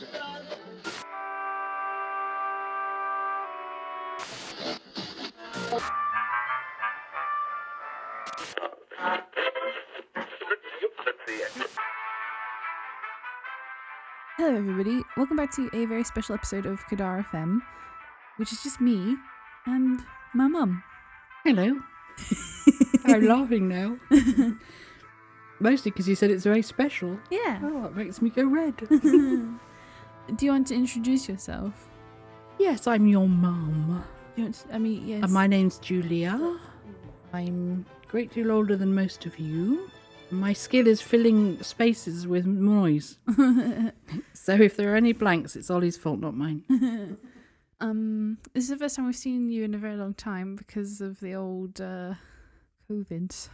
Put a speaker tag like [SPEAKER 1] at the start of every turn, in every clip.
[SPEAKER 1] Hello everybody, welcome back to a very special episode of Kadar FM, which is just me and my mum.
[SPEAKER 2] Hello. I'm laughing now. Mostly because you said it's very special.
[SPEAKER 1] Yeah.
[SPEAKER 2] Oh, it makes me go red.
[SPEAKER 1] Do you want to introduce yourself?
[SPEAKER 2] Yes, I'm your mum.
[SPEAKER 1] Yes.
[SPEAKER 2] And my name's Julia. I'm a great deal older than most of you. My skill is filling spaces with noise. So if there are any blanks, it's Ollie's fault, not mine.
[SPEAKER 1] This is the first time we've seen you in a very long time because of the old COVID,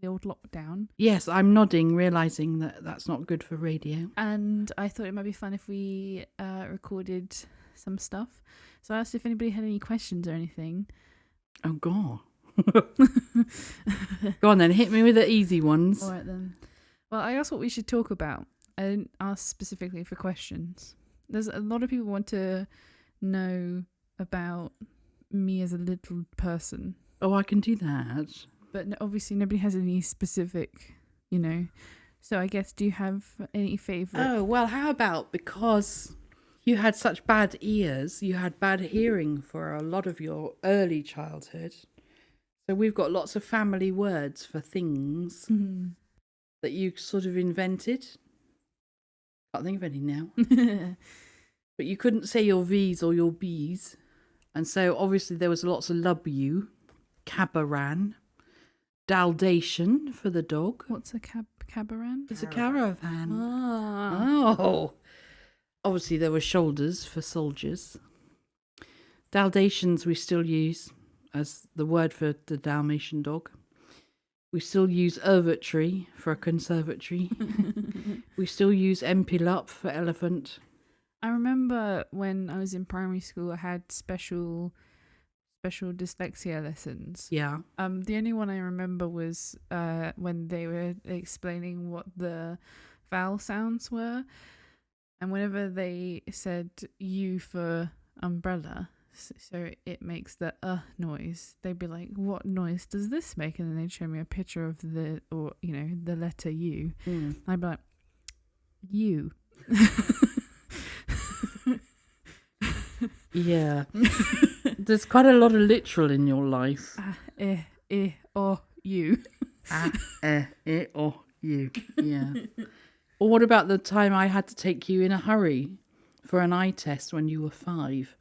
[SPEAKER 1] the old lockdown.
[SPEAKER 2] Yes, I'm nodding, realising that that's not good for radio.
[SPEAKER 1] And I thought it might be fun if we recorded some stuff. So I asked if anybody had any questions or anything.
[SPEAKER 2] Oh, God. Go on then, hit me with the easy ones.
[SPEAKER 1] All right then. Well, I asked what we should talk about. I didn't ask specifically for questions. There's a lot of people want to know about me as a little person.
[SPEAKER 2] Oh, I can do that.
[SPEAKER 1] But obviously nobody has any specific, So I guess, do you have any favourite?
[SPEAKER 2] Oh, well, how about because you had such bad ears, you had bad hearing for a lot of your early childhood. So we've got lots of family words for things that you sort of invented. Can't think of any now. But you couldn't say your V's or your B's. And so obviously there was lots of lub-you, cabaran, Dalmatian for the dog.
[SPEAKER 1] What's a cabaran?
[SPEAKER 2] It's a caravan.
[SPEAKER 1] Ah.
[SPEAKER 2] Oh. Obviously there were shoulders for soldiers. Dalmatians we still use as the word for the Dalmatian dog. We still use ervatory for a conservatory. We still use empilup for elephant.
[SPEAKER 1] I remember when I was in primary school, I had special dyslexia lessons.
[SPEAKER 2] Yeah.
[SPEAKER 1] The only one I remember was when they were explaining what the vowel sounds were, and whenever they said U for umbrella, so it makes the noise, they'd be like, what noise does this make? And then they'd show me a picture of the letter U. I'd be like, U.
[SPEAKER 2] Yeah. There's quite a lot of literal in your life.
[SPEAKER 1] U.
[SPEAKER 2] You. Yeah. Or what about the time I had to take you in a hurry for an eye test when you were 5?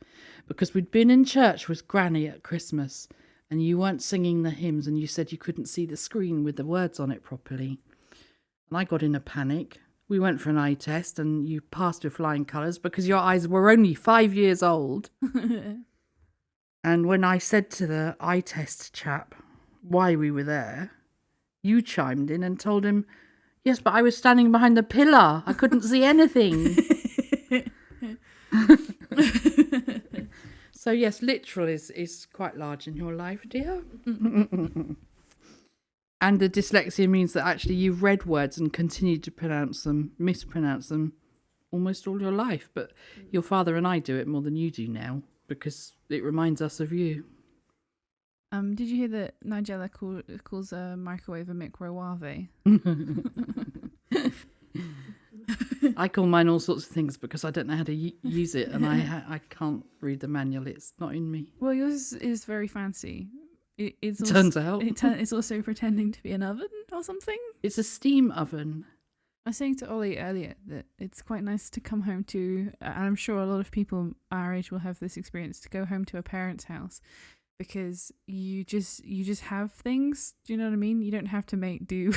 [SPEAKER 2] Because we'd been in church with Granny at Christmas and you weren't singing the hymns and you said you couldn't see the screen with the words on it properly. And I got in a panic. We went for an eye test and you passed with flying colours because your eyes were only 5 years old. And when I said to the eye test chap why we were there, you chimed in and told him, yes, but I was standing behind the pillar. I couldn't see anything. So yes, literal is quite large in your life, dear. And the dyslexia means that actually you've read words and continued to mispronounce them almost all your life. But your father and I do it more than you do now because it reminds us of you.
[SPEAKER 1] Did you hear that Nigella calls a microwave a microwave?
[SPEAKER 2] I call mine all sorts of things because I don't know how to use it and I can't read the manual. It's not in me.
[SPEAKER 1] Well, yours is very fancy.
[SPEAKER 2] Turns out.
[SPEAKER 1] It's also pretending to be an oven or something.
[SPEAKER 2] It's a steam oven.
[SPEAKER 1] I was saying to Olie earlier that it's quite nice to come home to, and I'm sure a lot of people our age will have this experience, to go home to a parent's house because you just have things. Do you know what I mean? You don't have to make do.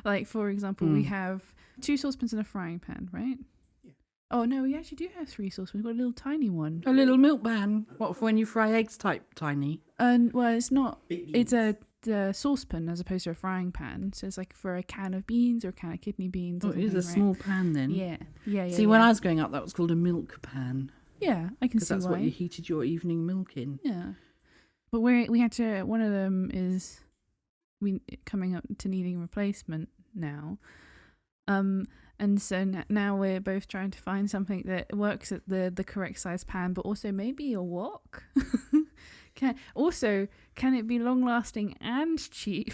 [SPEAKER 1] Like, for example, we have 2 saucepans and a frying pan, right? Yeah. Oh, no, we actually do have 3 saucepans. We've got a little tiny one.
[SPEAKER 2] A little milk pan. What, for when you fry eggs type tiny?
[SPEAKER 1] Well, it's not. It's a saucepan as opposed to a frying pan. So it's like for a can of beans or a can of kidney beans.
[SPEAKER 2] Oh, it is a small pan then.
[SPEAKER 1] Yeah.
[SPEAKER 2] See, when I was growing up, that was called a milk pan.
[SPEAKER 1] Yeah, I can see why.
[SPEAKER 2] Because that's what you heated your evening milk in.
[SPEAKER 1] Yeah. But we had to, one of them is coming up to needing replacement now. And so now we're both trying to find something that works at the correct size pan, but also maybe a wok. Can it be long lasting and cheap?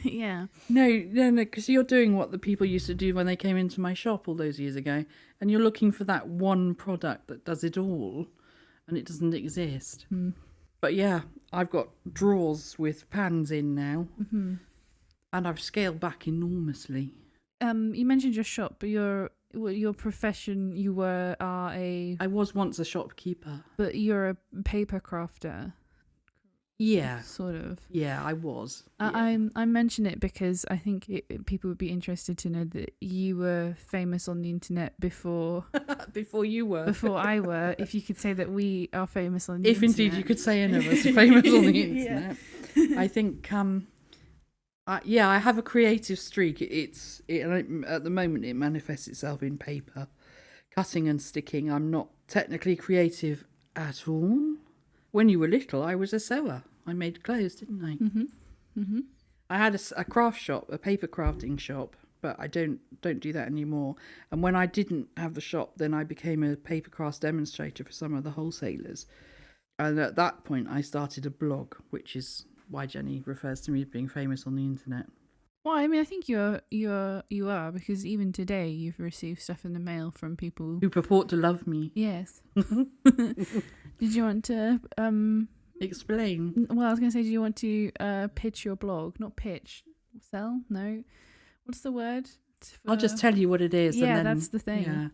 [SPEAKER 1] Yeah.
[SPEAKER 2] No, because you're doing what the people used to do when they came into my shop all those years ago, and you're looking for that one product that does it all, and it doesn't exist. But yeah, I've got drawers with pans in now, and I've scaled back enormously.
[SPEAKER 1] You mentioned your shop, but your profession,
[SPEAKER 2] I was once a shopkeeper.
[SPEAKER 1] But you're a paper crafter.
[SPEAKER 2] Yeah.
[SPEAKER 1] Sort of.
[SPEAKER 2] Yeah, I was.
[SPEAKER 1] I mention it because I think people would be interested to know that you were famous on the internet before...
[SPEAKER 2] before you were.
[SPEAKER 1] Before I were. If you could say that we are famous on the
[SPEAKER 2] internet. If indeed you could say any of us are famous on the internet. I think... I have a creative streak. At the moment it manifests itself in paper, cutting and sticking. I'm not technically creative at all. When you were little, I was a sewer. I made clothes, didn't I? I had a craft shop, a paper crafting shop, but I don't do that anymore. And when I didn't have the shop, then I became a paper crafts demonstrator for some of the wholesalers. And at that point, I started a blog, which is why Jenny refers to me as being famous on the internet.
[SPEAKER 1] Well, I mean, I think you are, because even today you've received stuff in the mail from people
[SPEAKER 2] who purport to love me.
[SPEAKER 1] Yes. Did you want to
[SPEAKER 2] explain?
[SPEAKER 1] Well, I was going to say, do you want to pitch your blog? Not pitch, sell? No. What's the word?
[SPEAKER 2] I'll just tell you what it is.
[SPEAKER 1] Yeah,
[SPEAKER 2] and then,
[SPEAKER 1] that's the thing.
[SPEAKER 2] Yeah.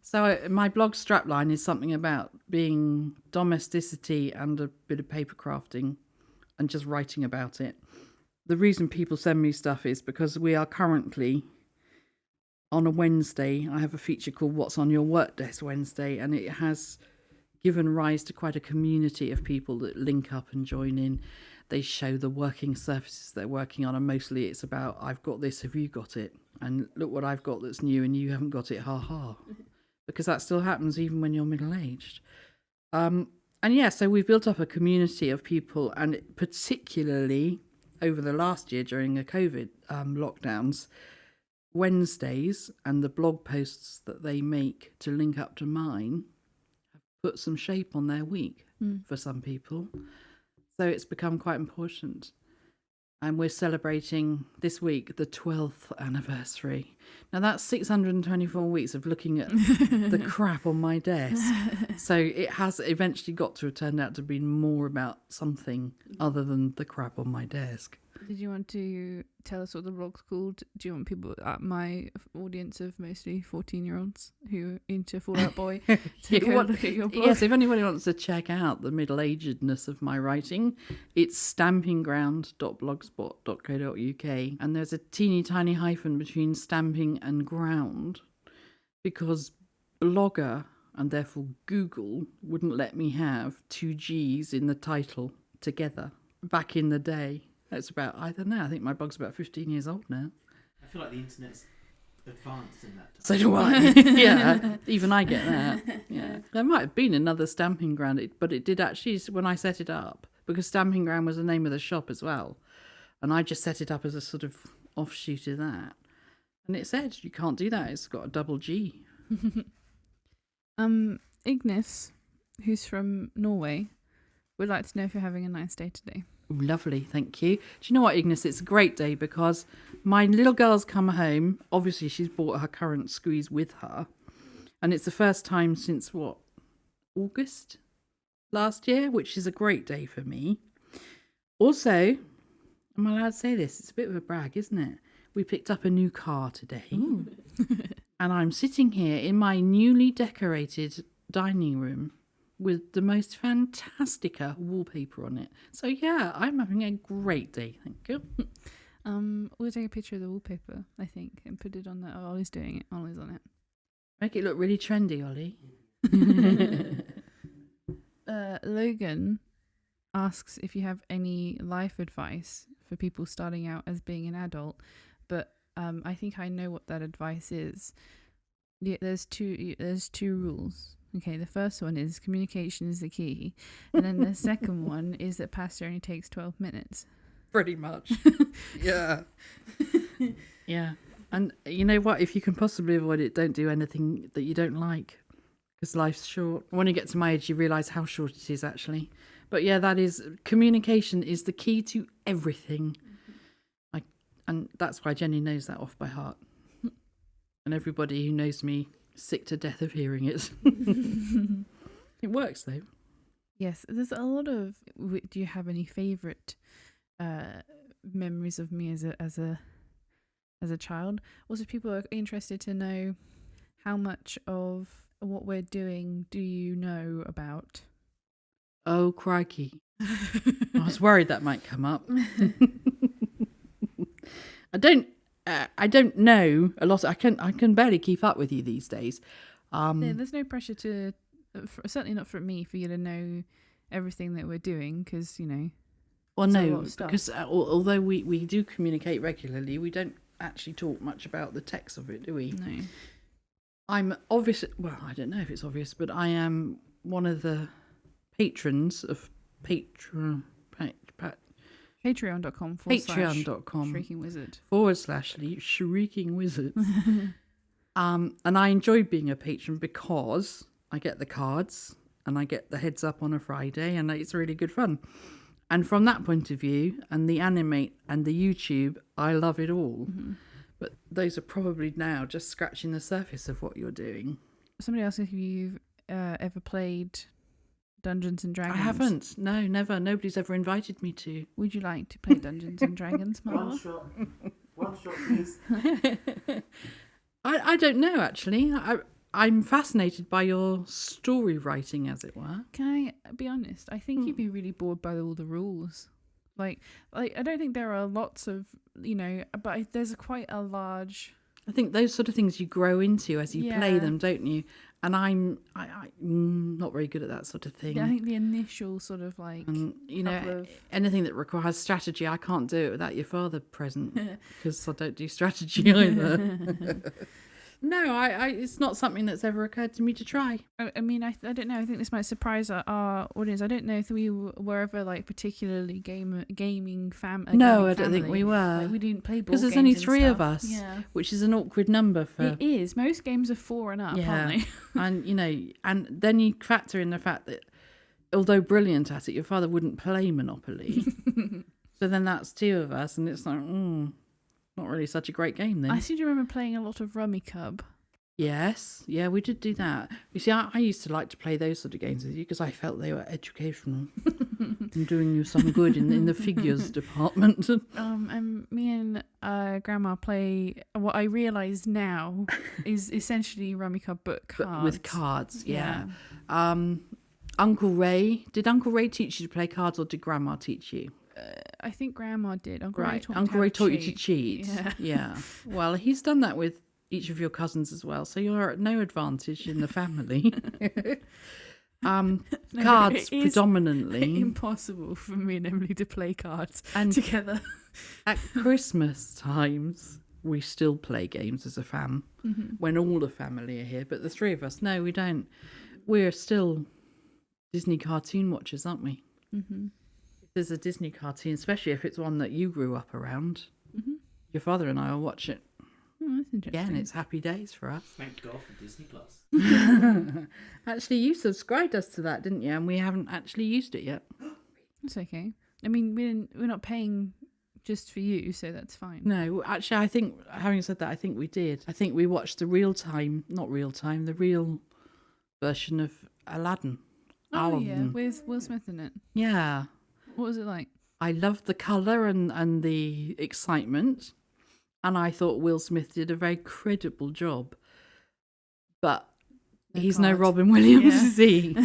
[SPEAKER 2] So my blog strapline is something about being domesticity and a bit of paper crafting, and just writing about it. The reason people send me stuff is because we are currently on a Wednesday. I have a feature called What's on Your Work Desk Wednesday, and it has given rise to quite a community of people that link up and join in. They show the working surfaces they're working on, and mostly it's about, I've got this, have you got it? And look what I've got that's new and you haven't got it, ha ha. Because that still happens even when you're middle-aged. And yeah, so we've built up a community of people, and particularly over the last year during the COVID lockdowns, Wednesdays and the blog posts that they make to link up to mine have put some shape on their week for some people. So it's become quite important. And we're celebrating this week the 12th anniversary. Now that's 624 weeks of looking at the crap on my desk. So it has eventually got to have turned out to be more about something other than the crap on my desk.
[SPEAKER 1] Did you want to tell us what the blog's called? Do you want people at my audience of mostly 14-year-olds who are into Fall Out Boy to go look at your blog?
[SPEAKER 2] Yes, if anybody wants to check out the middle-agedness of my writing, it's stampingground.blogspot.co.uk, and there's a teeny tiny hyphen between stamping and ground because Blogger, and therefore Google, wouldn't let me have two G's in the title together back in the day. It's about, I don't know, I think my blog's about 15 years old now.
[SPEAKER 3] I feel like the internet's advanced in that time.
[SPEAKER 2] So do I. Yeah, even I get that. Yeah, there might have been another stamping ground, but it did actually, when I set it up, because stamping ground was the name of the shop as well, and I just set it up as a sort of offshoot of that. And it said, you can't do that, it's got a double G.
[SPEAKER 1] Ignis, who's from Norway, would like to know if you're having a nice day today.
[SPEAKER 2] Ooh, lovely, thank you. Do you know what, Ignis? It's a great day because my little girl's come home. Obviously, she's brought her current squeeze with her. And it's the first time since, August last year, which is a great day for me. Also, am I allowed to say this? It's a bit of a brag, isn't it? We picked up a new car today. And I'm sitting here in my newly decorated dining room with the most fantastica wallpaper on it. So yeah, I'm having a great day, thank you.
[SPEAKER 1] We'll take a picture of the wallpaper, I think, and put it on there. Oh, Ollie's doing it. Ollie's on it.
[SPEAKER 2] Make it look really trendy, Ollie.
[SPEAKER 1] Logan asks if you have any life advice for people starting out as being an adult, but I think I know what that advice is. Yeah, there's two rules. Okay, the first one is communication is the key, and then the second one is that pasta only takes 12 minutes.
[SPEAKER 2] Pretty much. Yeah. Yeah. And you know what? If you can possibly avoid it, don't do anything that you don't like, because life's short. When you get to my age, you realise how short it is, actually. But yeah, communication is the key to everything. And that's why Jenny knows that off by heart. And everybody who knows me, sick to death of hearing it. It works, though.
[SPEAKER 1] Yes, there's a lot of. Do you have any favourite memories of me as a child? Also, people are interested to know how much of what we're doing do you know about?
[SPEAKER 2] Oh, crikey. I was worried that might come up. I don't know a lot. I can barely keep up with you these days.
[SPEAKER 1] Yeah, there's no pressure to, certainly not for me, for you to know everything that we're doing, because
[SPEAKER 2] Well,
[SPEAKER 1] it's a
[SPEAKER 2] no,
[SPEAKER 1] lot of stuff.
[SPEAKER 2] because although we do communicate regularly, we don't actually talk much about the text of it, do we?
[SPEAKER 1] No.
[SPEAKER 2] I'm obvious. Well, I don't know if it's obvious, but I am one of the patrons of Patreon.
[SPEAKER 1] Patreon.com
[SPEAKER 2] Patreon.com
[SPEAKER 1] /Shriekingwizard.
[SPEAKER 2] Shrieking Wizards. And I enjoy being a patron because I get the cards and I get the heads up on a Friday, and it's really good fun. And from that point of view, and the animate and the YouTube, I love it all.
[SPEAKER 1] Mm-hmm.
[SPEAKER 2] But those are probably now just scratching the surface of what you're doing.
[SPEAKER 1] Somebody asked if you've ever played Dungeons and Dragons.
[SPEAKER 2] I haven't. No, never. Nobody's ever invited me to.
[SPEAKER 1] Would you like to play Dungeons and Dragons, Mama?
[SPEAKER 3] One shot, please.
[SPEAKER 2] I don't know, actually. I'm fascinated by your story writing, as it were.
[SPEAKER 1] Can I be honest? I think you'd be really bored by all the rules. Like I don't think there are lots of, but there's quite a large.
[SPEAKER 2] I think those sort of things you grow into as you play
[SPEAKER 1] Yeah.
[SPEAKER 2] them, don't you? And I'm not very good at that sort of thing.
[SPEAKER 1] Yeah, I think the initial sort of like.
[SPEAKER 2] And,
[SPEAKER 1] couple of-
[SPEAKER 2] anything that requires strategy, I can't do it without your father present, because I don't do strategy either. No, I it's not something that's ever occurred to me to try.
[SPEAKER 1] I mean, I don't know. I think this might surprise our audience. I don't know if we were ever like particularly gaming family.
[SPEAKER 2] No, I don't think we were.
[SPEAKER 1] Like, we didn't play board
[SPEAKER 2] Because there's
[SPEAKER 1] games
[SPEAKER 2] only
[SPEAKER 1] and
[SPEAKER 2] 3 of
[SPEAKER 1] stuff.
[SPEAKER 2] us,
[SPEAKER 1] Yeah,
[SPEAKER 2] which is an awkward number for.
[SPEAKER 1] it is. Most games are 4 and up, aren't they?
[SPEAKER 2] And and then you factor in the fact that, although brilliant at it, your father wouldn't play Monopoly. So then that's 2 of us, and it's like, not really such a great game then.
[SPEAKER 1] I seem to remember playing a lot of Rummy Cub.
[SPEAKER 2] Yes, yeah, we did do that. You see, I used to like to play those sort of games with you because I felt they were educational and doing you some good in the figures department.
[SPEAKER 1] And me and Grandma play what I realise now is essentially Rummy Cub, but cards.
[SPEAKER 2] But with cards, yeah. Uncle Ray, did Uncle Ray teach you to play cards, or did Grandma teach you?
[SPEAKER 1] I think Grandma did. Uncle Ray taught,
[SPEAKER 2] Uncle Ray taught you to cheat.
[SPEAKER 1] Yeah.
[SPEAKER 2] Well, he's done that with each of your cousins as well, so you're at no advantage in the family. Cards predominantly.
[SPEAKER 1] Impossible for me and Emily to play cards
[SPEAKER 2] And
[SPEAKER 1] together.
[SPEAKER 2] at Christmas times, we still play games as a fam when all the family are here. But the 3 of us, no, we don't. We're still Disney cartoon watchers, aren't we?
[SPEAKER 1] Mm-hmm.
[SPEAKER 2] If there's a Disney cartoon, especially if it's one that you grew up around, your father and I will watch it.
[SPEAKER 1] Oh, that's interesting.
[SPEAKER 2] Yeah, and it's happy days for us.
[SPEAKER 3] Thank God for Disney Plus.
[SPEAKER 2] Actually, you subscribed us to that, didn't you? And we haven't actually used it yet.
[SPEAKER 1] That's okay. I mean, we're not paying just for you, so that's fine.
[SPEAKER 2] No, actually, I think, having said that, I think we did. I think we watched the the real version of Aladdin.
[SPEAKER 1] Oh, yeah, with Will Smith in it.
[SPEAKER 2] Yeah.
[SPEAKER 1] What was it like?
[SPEAKER 2] I loved the colour and the excitement. And I thought Will Smith did a very credible job. But he's no Robin Williams, is he?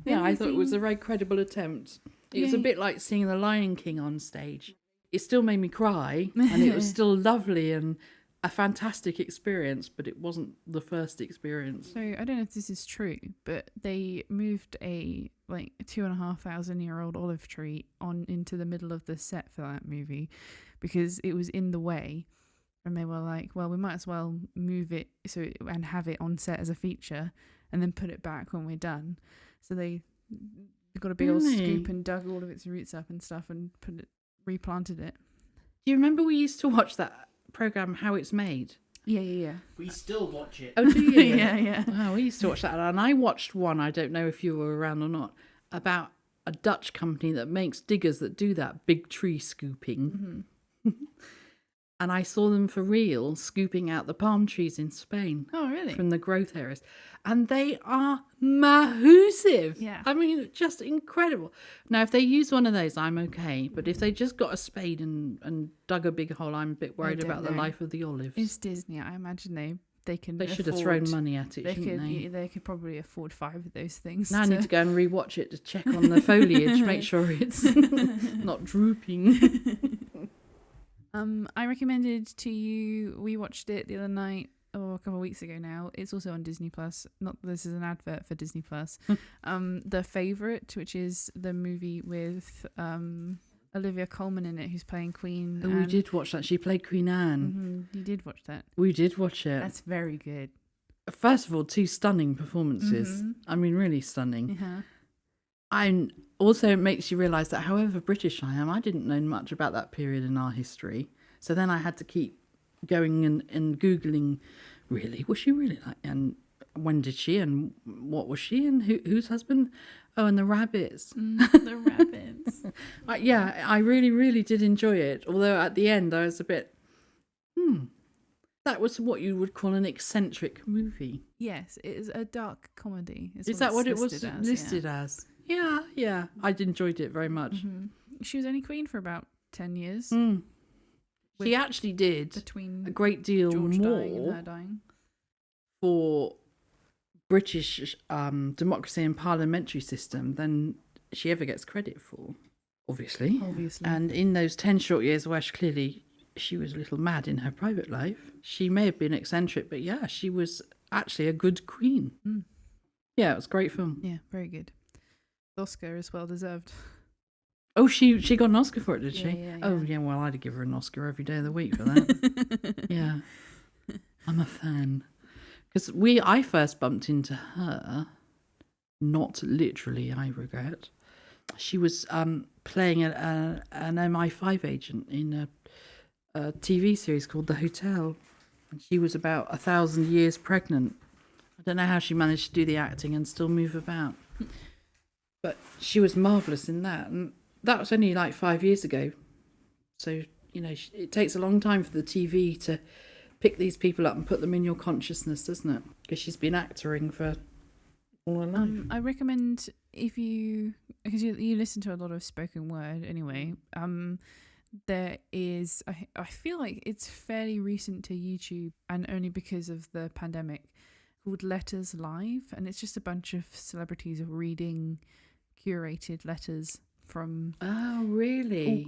[SPEAKER 2] Yeah, I thought it was a very credible attempt. It was a bit like seeing The Lion King on stage. It still made me cry, and it was still lovely and a fantastic experience, but it wasn't the first experience.
[SPEAKER 1] So I don't know if this is true, but they moved a 2,500-year-old olive tree on into the middle of the set for that movie because it was in the way, and they were like, well, we might as well move it and have it on set as a feature and then put it back when we're done. So they got a big old scoop and dug all of its roots up and stuff and replanted it.
[SPEAKER 2] Do you remember we used to watch that program, How It's Made?
[SPEAKER 1] Yeah.
[SPEAKER 3] We still watch it.
[SPEAKER 2] Oh, do you?
[SPEAKER 1] Yeah.
[SPEAKER 2] Oh, we used to watch that. And I watched one, I don't know if you were around or not, about a Dutch company that makes diggers that do that big tree scooping. And I saw them for real scooping out the palm trees in Spain.
[SPEAKER 1] Oh, really?
[SPEAKER 2] From the growth areas. And they are massive.
[SPEAKER 1] Yeah.
[SPEAKER 2] I mean, just incredible. Now, if they use one of those, I'm okay. But if they just got a spade and dug a big hole, I'm a bit worried
[SPEAKER 1] don't
[SPEAKER 2] about the
[SPEAKER 1] know.
[SPEAKER 2] life of the olives.
[SPEAKER 1] It's Disney. I imagine they can.
[SPEAKER 2] They should have
[SPEAKER 1] afford-
[SPEAKER 2] thrown money at it, shouldn't they?
[SPEAKER 1] They could probably afford 5 of those things.
[SPEAKER 2] Now I need to go and rewatch it to check on the foliage, make sure it's not drooping.
[SPEAKER 1] I recommended to you. We watched it the other night, or a couple of weeks ago now. It's also on Disney Plus. Not this is an advert for Disney Plus. The Favourite, which is the movie with Olivia Colman in it, who's playing Queen.
[SPEAKER 2] Oh, we did watch that. She played Queen Anne.
[SPEAKER 1] You did watch that.
[SPEAKER 2] We did watch it.
[SPEAKER 1] That's very good.
[SPEAKER 2] First of all, 2 stunning performances. I mean, really stunning.
[SPEAKER 1] Uh-huh.
[SPEAKER 2] And also it makes you realise that however British I am, I didn't know much about that period in our history. So then I had to keep going and Googling, really, was she really like, and when did she, and what was she, and whose husband? Oh, and the rabbits.
[SPEAKER 1] The rabbits.
[SPEAKER 2] Yeah, I really, really did enjoy it. Although at the end I was a bit, that was what you would call an eccentric movie.
[SPEAKER 1] Yes, it is a dark comedy.
[SPEAKER 2] Is that what it was
[SPEAKER 1] as,
[SPEAKER 2] listed
[SPEAKER 1] yeah.
[SPEAKER 2] as? Yeah. I enjoyed it very much.
[SPEAKER 1] She was only queen for about 10 years.
[SPEAKER 2] She actually did
[SPEAKER 1] Between
[SPEAKER 2] a great deal
[SPEAKER 1] George dying and
[SPEAKER 2] more
[SPEAKER 1] her dying.
[SPEAKER 2] for British democracy and parliamentary system than she ever gets credit for, obviously. And in those 10 short years where she was a little mad in her private life, she may have been eccentric, but yeah, she was actually a good queen. Yeah, it was a great film.
[SPEAKER 1] Yeah, very good. The Oscar is well deserved.
[SPEAKER 2] Oh, she got an Oscar for it, did she?
[SPEAKER 1] Yeah.
[SPEAKER 2] Oh, yeah, well, I'd give her an Oscar every day of the week for that. Yeah. I'm a fan. Because I first bumped into her, not literally, I regret. She was playing an MI5 agent in a TV series called The Hotel. And she was about 1,000 years pregnant. I don't know how she managed to do the acting and still move about. But she was marvellous in that. And that was only like 5 years ago. So, it takes a long time for the TV to pick these people up and put them in your consciousness, doesn't it? Because she's been actoring for all her life.
[SPEAKER 1] I recommend because you listen to a lot of spoken word anyway. There is, I feel like it's fairly recent to YouTube, and only because of the pandemic, called Letters Live, and it's just a bunch of celebrities reading curated letters from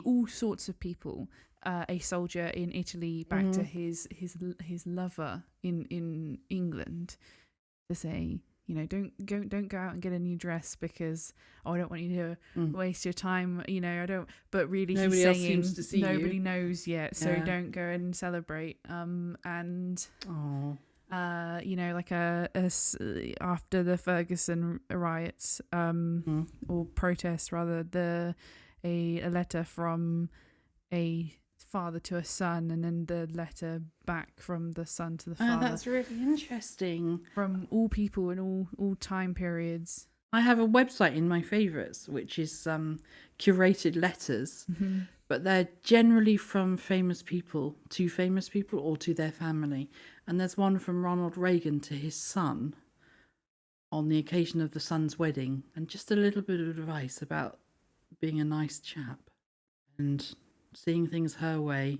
[SPEAKER 1] all sorts of people. A soldier in Italy back to his lover in England to say, don't go out and get a new dress because I don't want you to waste your time. I don't. But really,
[SPEAKER 2] Nobody
[SPEAKER 1] he's
[SPEAKER 2] else
[SPEAKER 1] saying
[SPEAKER 2] seems to see
[SPEAKER 1] nobody
[SPEAKER 2] you.
[SPEAKER 1] knows yet, so
[SPEAKER 2] Yeah.
[SPEAKER 1] don't go and celebrate. And
[SPEAKER 2] Oh.
[SPEAKER 1] like after the Ferguson riots, or protests rather, a letter from a father to a son, and then the letter back from the son to the father.
[SPEAKER 2] That's really interesting.
[SPEAKER 1] From all people in all time periods.
[SPEAKER 2] I have a website in my favourites, which is curated letters, but they're generally from famous people to famous people or to their family. And there's one from Ronald Reagan to his son on the occasion of the son's wedding, and just a little bit of advice about being a nice chap and seeing things her way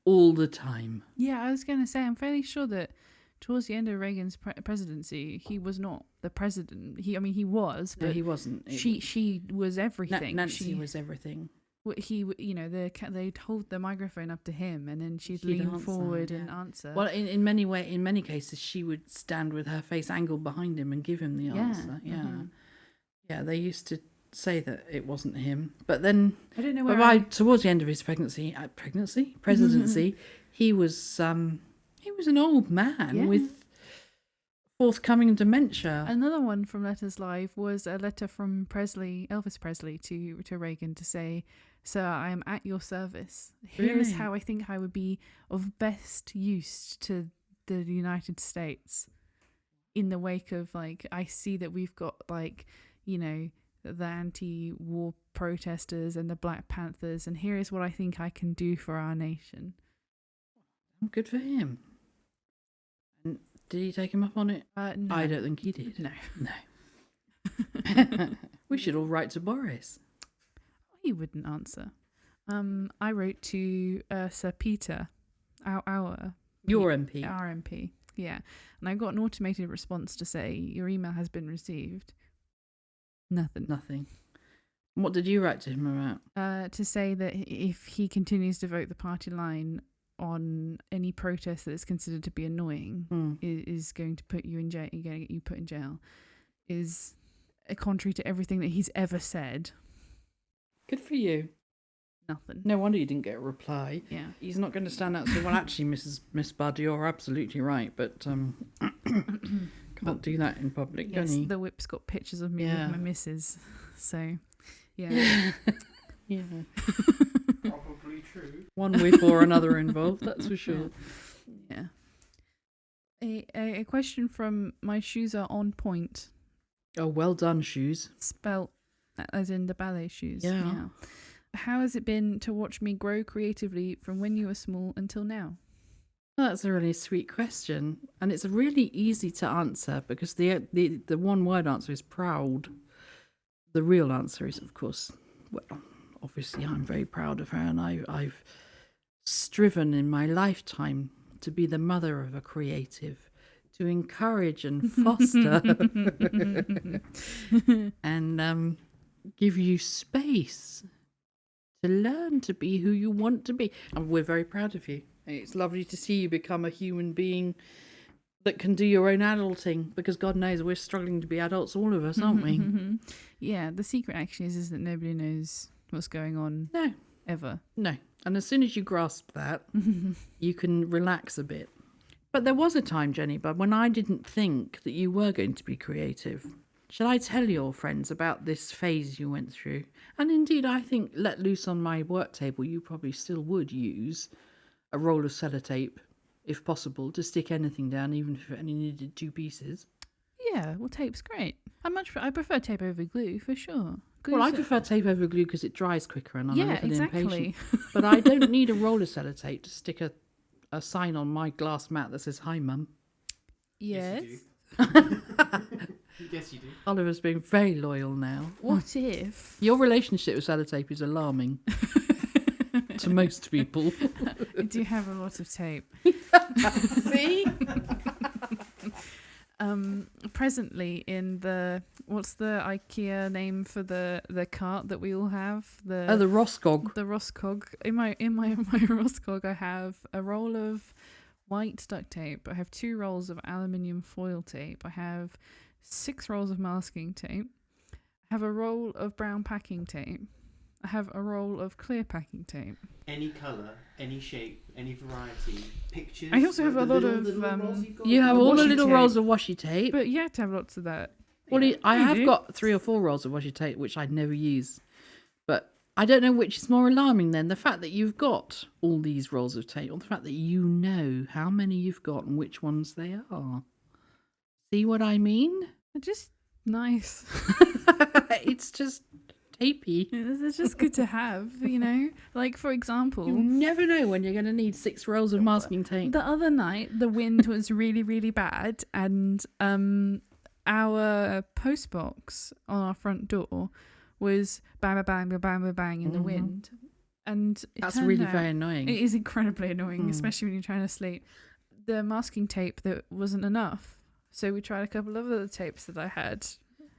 [SPEAKER 2] all the time.
[SPEAKER 1] Yeah, I was going to say, I'm fairly sure that towards the end of Reagan's presidency, he was not the president. He was, but
[SPEAKER 2] No, he wasn't.
[SPEAKER 1] She was everything.
[SPEAKER 2] Nancy was everything.
[SPEAKER 1] They'd hold the microphone up to him, and then she'd
[SPEAKER 2] She'd
[SPEAKER 1] lean
[SPEAKER 2] answer,
[SPEAKER 1] forward
[SPEAKER 2] yeah.
[SPEAKER 1] and answer.
[SPEAKER 2] Well, in many cases, she would stand with her face angled behind him and give him the answer. Yeah, they used to say that it wasn't him, but then
[SPEAKER 1] I don't know
[SPEAKER 2] but
[SPEAKER 1] where.
[SPEAKER 2] towards the end of his presidency, he was an old man
[SPEAKER 1] Yeah.
[SPEAKER 2] with Forthcoming dementia.
[SPEAKER 1] Another one from Letters Live was a letter from Elvis Presley to Reagan to say, "Sir, I am at your service. Here is
[SPEAKER 2] Really?
[SPEAKER 1] how I think I would be of best use to the United States." In the wake of, like, I see that we've got, like, you know, the anti-war protesters and the Black Panthers, and here is what I think I can do for our nation.
[SPEAKER 2] Good for him. And did he take him up on it?
[SPEAKER 1] No.
[SPEAKER 2] I don't think he did.
[SPEAKER 1] No.
[SPEAKER 2] No. We should all write to Boris.
[SPEAKER 1] He wouldn't answer. I wrote to Sir Peter, our
[SPEAKER 2] Your MP.
[SPEAKER 1] Our MP, yeah. And I got an automated response to say, "Your email has been received." Nothing.
[SPEAKER 2] What did you write to him about?
[SPEAKER 1] To say that if he continues to vote the party line on any protest that is considered to be annoying, is going to put you in jail. You're going to get you put in jail. Is contrary to everything that he's ever said.
[SPEAKER 2] Good for you.
[SPEAKER 1] Nothing.
[SPEAKER 2] No wonder you didn't get a reply.
[SPEAKER 1] Yeah.
[SPEAKER 2] He's not going to stand out and say, "Well, actually, Miss Buddy, you're absolutely right, but can't do that in public,
[SPEAKER 1] Yes,
[SPEAKER 2] can you?"
[SPEAKER 1] the whip's got pictures of me
[SPEAKER 2] Yeah.
[SPEAKER 1] with my missus. So, yeah.
[SPEAKER 2] Yeah.
[SPEAKER 3] Probably true.
[SPEAKER 2] One whip or another involved, that's for sure.
[SPEAKER 1] Yeah. A question from My Shoes Are On Point.
[SPEAKER 2] Oh, well done, Shoes.
[SPEAKER 1] Spelt as in the ballet shoes.
[SPEAKER 2] Yeah.
[SPEAKER 1] How has it been to watch me grow creatively from when you were small until now?
[SPEAKER 2] That's a really sweet question, and it's really easy to answer because the one word answer is proud. The real answer is, of course, well, obviously I'm very proud of her, and I've striven in my lifetime to be the mother of a creative, to encourage and foster and give you space to learn to be who you want to be. And we're very proud of you. It's lovely to see you become a human being that can do your own adulting, because God knows we're struggling to be adults, all of us, aren't we?
[SPEAKER 1] Yeah, the secret actually is that nobody knows what's going on.
[SPEAKER 2] No.
[SPEAKER 1] Ever.
[SPEAKER 2] No. And as soon as you grasp that, you can relax a bit. But there was a time, Jenny Bud, when I didn't think that you were going to be creative. Shall I tell your friends about this phase you went through? And indeed, I think let loose on my work table, you probably still would use a roll of sellotape, if possible, to stick anything down, even if it only needed 2 pieces.
[SPEAKER 1] Yeah, well, tape's great. I prefer tape over glue, for sure.
[SPEAKER 2] Well, I prefer tape over glue because it dries quicker and I'm a little
[SPEAKER 1] exactly.
[SPEAKER 2] impatient. But I don't need a roll of sellotape to stick a sign on my glass mat that says, "Hi, Mum."
[SPEAKER 1] Yes.
[SPEAKER 3] Yes, you do.
[SPEAKER 2] Oliver's being very loyal now.
[SPEAKER 1] What if?
[SPEAKER 2] Your relationship with sellotape is alarming to most people.
[SPEAKER 1] I do have a lot of tape.
[SPEAKER 2] See?
[SPEAKER 1] Presently in what's the IKEA name for the cart that we all have?
[SPEAKER 2] The Roscog.
[SPEAKER 1] The Roscog. In my Roscog, I have a roll of white duct tape. I have 2 rolls of aluminium foil tape. I have 6 rolls of masking tape. I have a roll of brown packing tape. I have a roll of clear packing tape.
[SPEAKER 3] Any colour, any shape, any variety, pictures.
[SPEAKER 1] I also have a lot of,
[SPEAKER 2] You have all the
[SPEAKER 1] washi
[SPEAKER 2] little
[SPEAKER 1] tape.
[SPEAKER 2] rolls of washi tape.
[SPEAKER 1] But you have to have lots of that.
[SPEAKER 2] Well,
[SPEAKER 3] Yeah.
[SPEAKER 2] I
[SPEAKER 1] You
[SPEAKER 2] have
[SPEAKER 1] do.
[SPEAKER 2] got 3 or 4 rolls of washi tape, which I never use. But I don't know which is more alarming then, the fact that you've got all these rolls of tape, or the fact that you know how many you've got and which ones they are. See what I mean?
[SPEAKER 1] They're just nice.
[SPEAKER 2] It's just tapey.
[SPEAKER 1] It's just good to have, you know? Like, for example,
[SPEAKER 2] You never know when you're going to need 6 rolls of masking tape.
[SPEAKER 1] the other night, the wind was really, really bad, and our postbox on our front door was bang, bang, bang, bang, bang, bang in the wind. And it
[SPEAKER 2] That's
[SPEAKER 1] turned
[SPEAKER 2] really
[SPEAKER 1] out-
[SPEAKER 2] very annoying.
[SPEAKER 1] It is incredibly annoying, especially when you're trying to sleep. The masking tape that wasn't enough, so we tried a couple of other tapes that I had,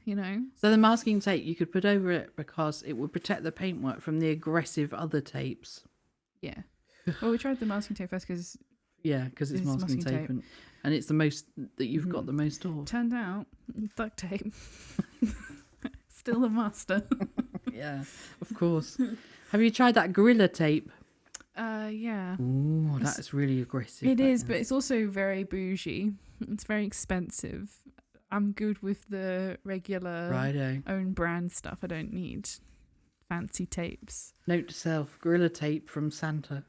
[SPEAKER 1] you know.
[SPEAKER 2] So the masking tape you could put over it because it would protect the paintwork from the aggressive other tapes.
[SPEAKER 1] Yeah. Well, we tried the masking tape first because
[SPEAKER 2] Yeah, because it's masking tape. And it's the most that you've got the most of.
[SPEAKER 1] turned out duct tape still the master.
[SPEAKER 2] Yeah, of course. Have you tried that Gorilla tape?
[SPEAKER 1] Yeah.
[SPEAKER 2] Ooh, that is really aggressive.
[SPEAKER 1] It
[SPEAKER 2] that
[SPEAKER 1] is, but it's also very bougie. It's very expensive. I'm good with the regular
[SPEAKER 2] righto.
[SPEAKER 1] own brand stuff. I don't need fancy tapes.
[SPEAKER 2] Note to self: Gorilla Tape from Santa.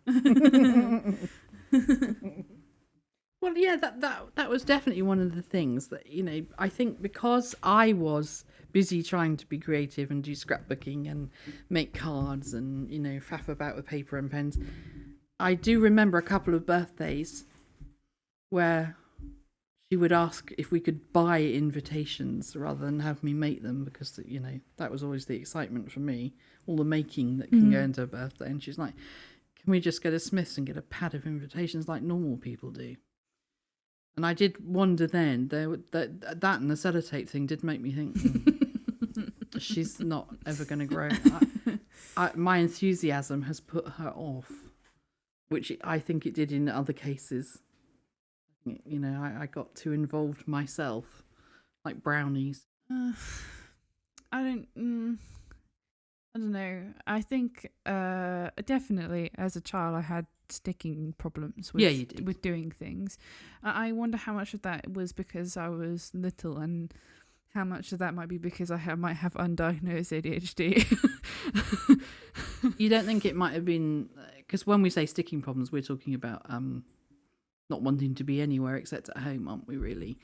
[SPEAKER 2] Well, yeah, that was definitely one of the things that, you know, I think because I was busy trying to be creative and do scrapbooking and make cards and, you know, faff about with paper and pens, I do remember a couple of birthdays where she would ask if we could buy invitations rather than have me make them, because, you know, that was always the excitement for me, all the making that can go into a birthday. And she's like, can we just go to Smith's and get a pad of invitations like normal people do? And I did wonder then, that and the sellotape thing did make me think, she's not ever going to grow. My enthusiasm has put her off, which I think it did in other cases. You know, I got too involved myself, like brownies.
[SPEAKER 1] I don't know. I think definitely as a child I had sticking problems with,
[SPEAKER 2] you did.
[SPEAKER 1] with doing things. I wonder how much of that was because I was little and how much of that might be because I might have undiagnosed ADHD.
[SPEAKER 2] You don't think it might have been, because when we say sticking problems, we're talking about not wanting to be anywhere except at home, aren't we, really?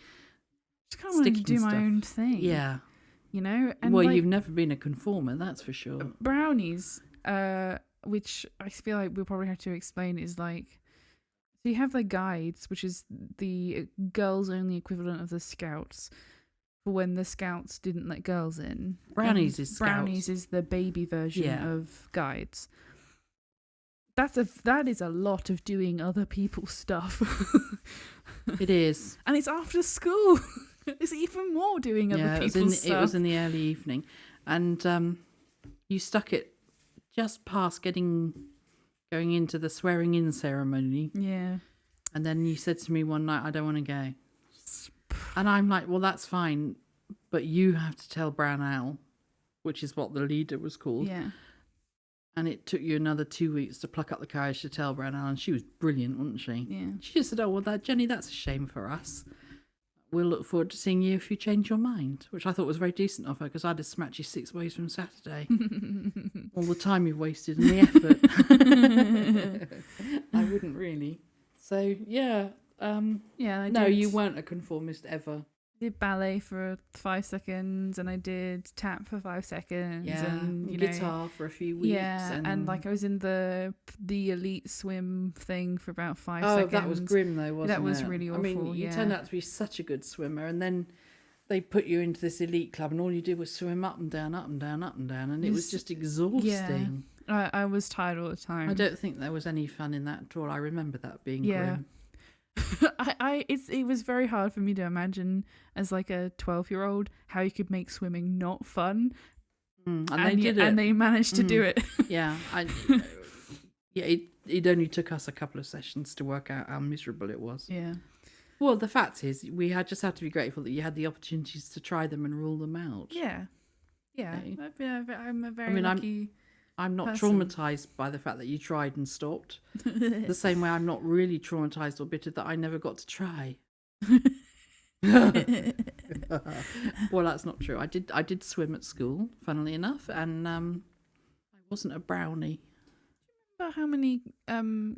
[SPEAKER 1] Just kind of wanted to do my own thing.
[SPEAKER 2] Yeah.
[SPEAKER 1] You know? And
[SPEAKER 2] well,
[SPEAKER 1] like,
[SPEAKER 2] you've never been a conformer, that's for sure.
[SPEAKER 1] Brownies, which I feel like we'll probably have to explain, is like, so you have the guides, which is the girls only equivalent of the scouts for when the scouts didn't let girls in.
[SPEAKER 2] Brownies is scouts.
[SPEAKER 1] Brownies is the baby version of guides. That is a lot of doing other people's stuff.
[SPEAKER 2] It is.
[SPEAKER 1] And it's after school. It's even more doing other people's stuff.
[SPEAKER 2] It was in the early evening. And you stuck it just past going into the swearing in ceremony.
[SPEAKER 1] Yeah.
[SPEAKER 2] And then you said to me one night, I don't want to go. And I'm like, well, that's fine, but you have to tell Brown Owl, which is what the leader was called.
[SPEAKER 1] Yeah.
[SPEAKER 2] And it took you another 2 weeks to pluck up the courage to tell Brown Owl, and she was brilliant, wasn't she?
[SPEAKER 1] Yeah.
[SPEAKER 2] She just said, oh, well, Jenny, that's a shame for us. We'll look forward to seeing you if you change your mind, which I thought was very decent of her, because I'd have smacked you 6 ways from Saturday. All the time you've wasted and the effort. I wouldn't really. So, yeah. You weren't a conformist ever.
[SPEAKER 1] I did ballet for 5 seconds and I did tap for 5 seconds.
[SPEAKER 2] Yeah,
[SPEAKER 1] and
[SPEAKER 2] guitar for a few weeks.
[SPEAKER 1] Yeah, and like I was in the elite swim thing for about 5 seconds.
[SPEAKER 2] Oh, that was grim though, wasn't it?
[SPEAKER 1] That was really awful.
[SPEAKER 2] I mean, you turned out to be such a good swimmer, and then they put you into this elite club and all you did was swim up and down, up and down, up and down, and it was just exhausting.
[SPEAKER 1] Yeah. I was tired all the time.
[SPEAKER 2] I don't think there was any fun in that at all. I remember that being grim.
[SPEAKER 1] It was very hard for me to imagine as like a 12-year-old how you could make swimming not fun,
[SPEAKER 2] and they did it,
[SPEAKER 1] and they managed to do it.
[SPEAKER 2] It only took us a couple of sessions to work out how miserable it was.
[SPEAKER 1] Yeah.
[SPEAKER 2] Well, the fact is, we just had to be grateful that you had the opportunities to try them and rule them out.
[SPEAKER 1] Yeah. Yeah.
[SPEAKER 2] Okay.
[SPEAKER 1] I'm a very lucky.
[SPEAKER 2] I'm not
[SPEAKER 1] person.
[SPEAKER 2] traumatized by the fact that you tried and stopped. The same way I'm not really traumatized or bitter that I never got to try. Well, that's not true. I did swim at school, funnily enough, and I wasn't a brownie.
[SPEAKER 1] About how many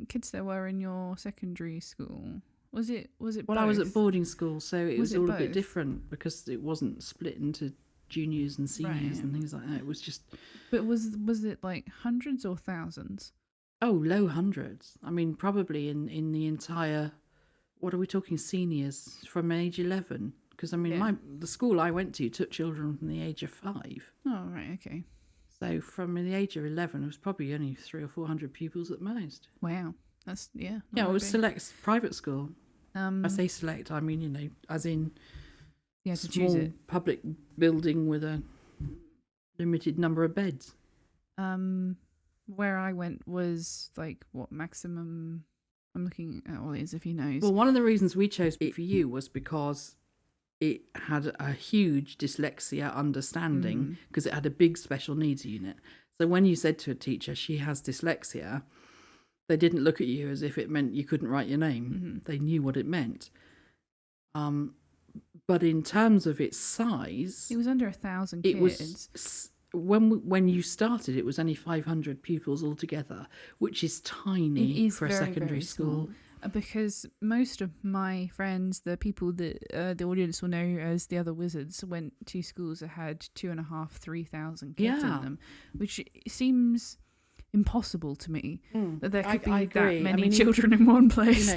[SPEAKER 1] kids there were in your secondary school? Was it?
[SPEAKER 2] Well,
[SPEAKER 1] both?
[SPEAKER 2] I was at boarding school, so it was all
[SPEAKER 1] both?
[SPEAKER 2] a bit different because it wasn't split into juniors and seniors and things like that. It was just.
[SPEAKER 1] But was it like hundreds or thousands?
[SPEAKER 2] Oh, low hundreds. I mean, probably in the entire. What are we talking? Seniors from age 11? Because I mean, the school I went to took children from the age of 5.
[SPEAKER 1] Oh right, okay.
[SPEAKER 2] So from the age of 11, it was probably only 300 or 400 pupils at most.
[SPEAKER 1] Wow, that's Yeah,
[SPEAKER 2] it was select private school. I say select, I mean, as in
[SPEAKER 1] to choose
[SPEAKER 2] small
[SPEAKER 1] it.
[SPEAKER 2] public building with a limited number of beds.
[SPEAKER 1] Where I went was like what maximum. I'm looking at Olie as if he knows.
[SPEAKER 2] Well, one of the reasons we chose it for you was because it had a huge dyslexia understanding because it had a big special needs unit. So when you said to a teacher she has dyslexia, They didn't look at you as if it meant you couldn't write your name.
[SPEAKER 1] Mm-hmm.
[SPEAKER 2] They knew what it meant. But in terms of its size,
[SPEAKER 1] It was under 1,000
[SPEAKER 2] it
[SPEAKER 1] kids.
[SPEAKER 2] was when you started, it was only 500 pupils altogether, which is tiny
[SPEAKER 1] It is
[SPEAKER 2] for a
[SPEAKER 1] very,
[SPEAKER 2] secondary
[SPEAKER 1] very
[SPEAKER 2] school.
[SPEAKER 1] small. Because most of my friends, the people that the audience will know as the other wizards, went to schools that had 2,500, 3,000 kids in
[SPEAKER 2] Yeah.
[SPEAKER 1] them, which seems impossible to me that there could
[SPEAKER 2] I
[SPEAKER 1] be that
[SPEAKER 2] agree.
[SPEAKER 1] many
[SPEAKER 2] I mean,
[SPEAKER 1] children in one place.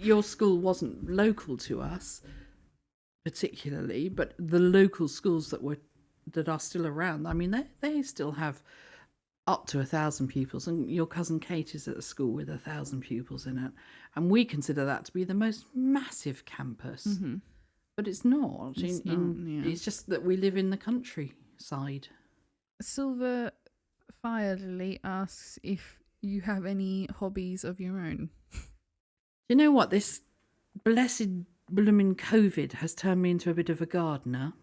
[SPEAKER 2] Your school wasn't local to us particularly, but the local schools that are still around, I mean, they still have up to 1,000 pupils, and your cousin Kate is at a school with 1,000 pupils in it, and we consider that to be the most massive campus.
[SPEAKER 1] Mm-hmm.
[SPEAKER 2] But it's not.
[SPEAKER 1] Yeah.
[SPEAKER 2] It's just that we live in the countryside.
[SPEAKER 1] Silver Fire Lily asks if you have any hobbies of your own.
[SPEAKER 2] You know what? This blessed blooming COVID has turned me into a bit of a gardener.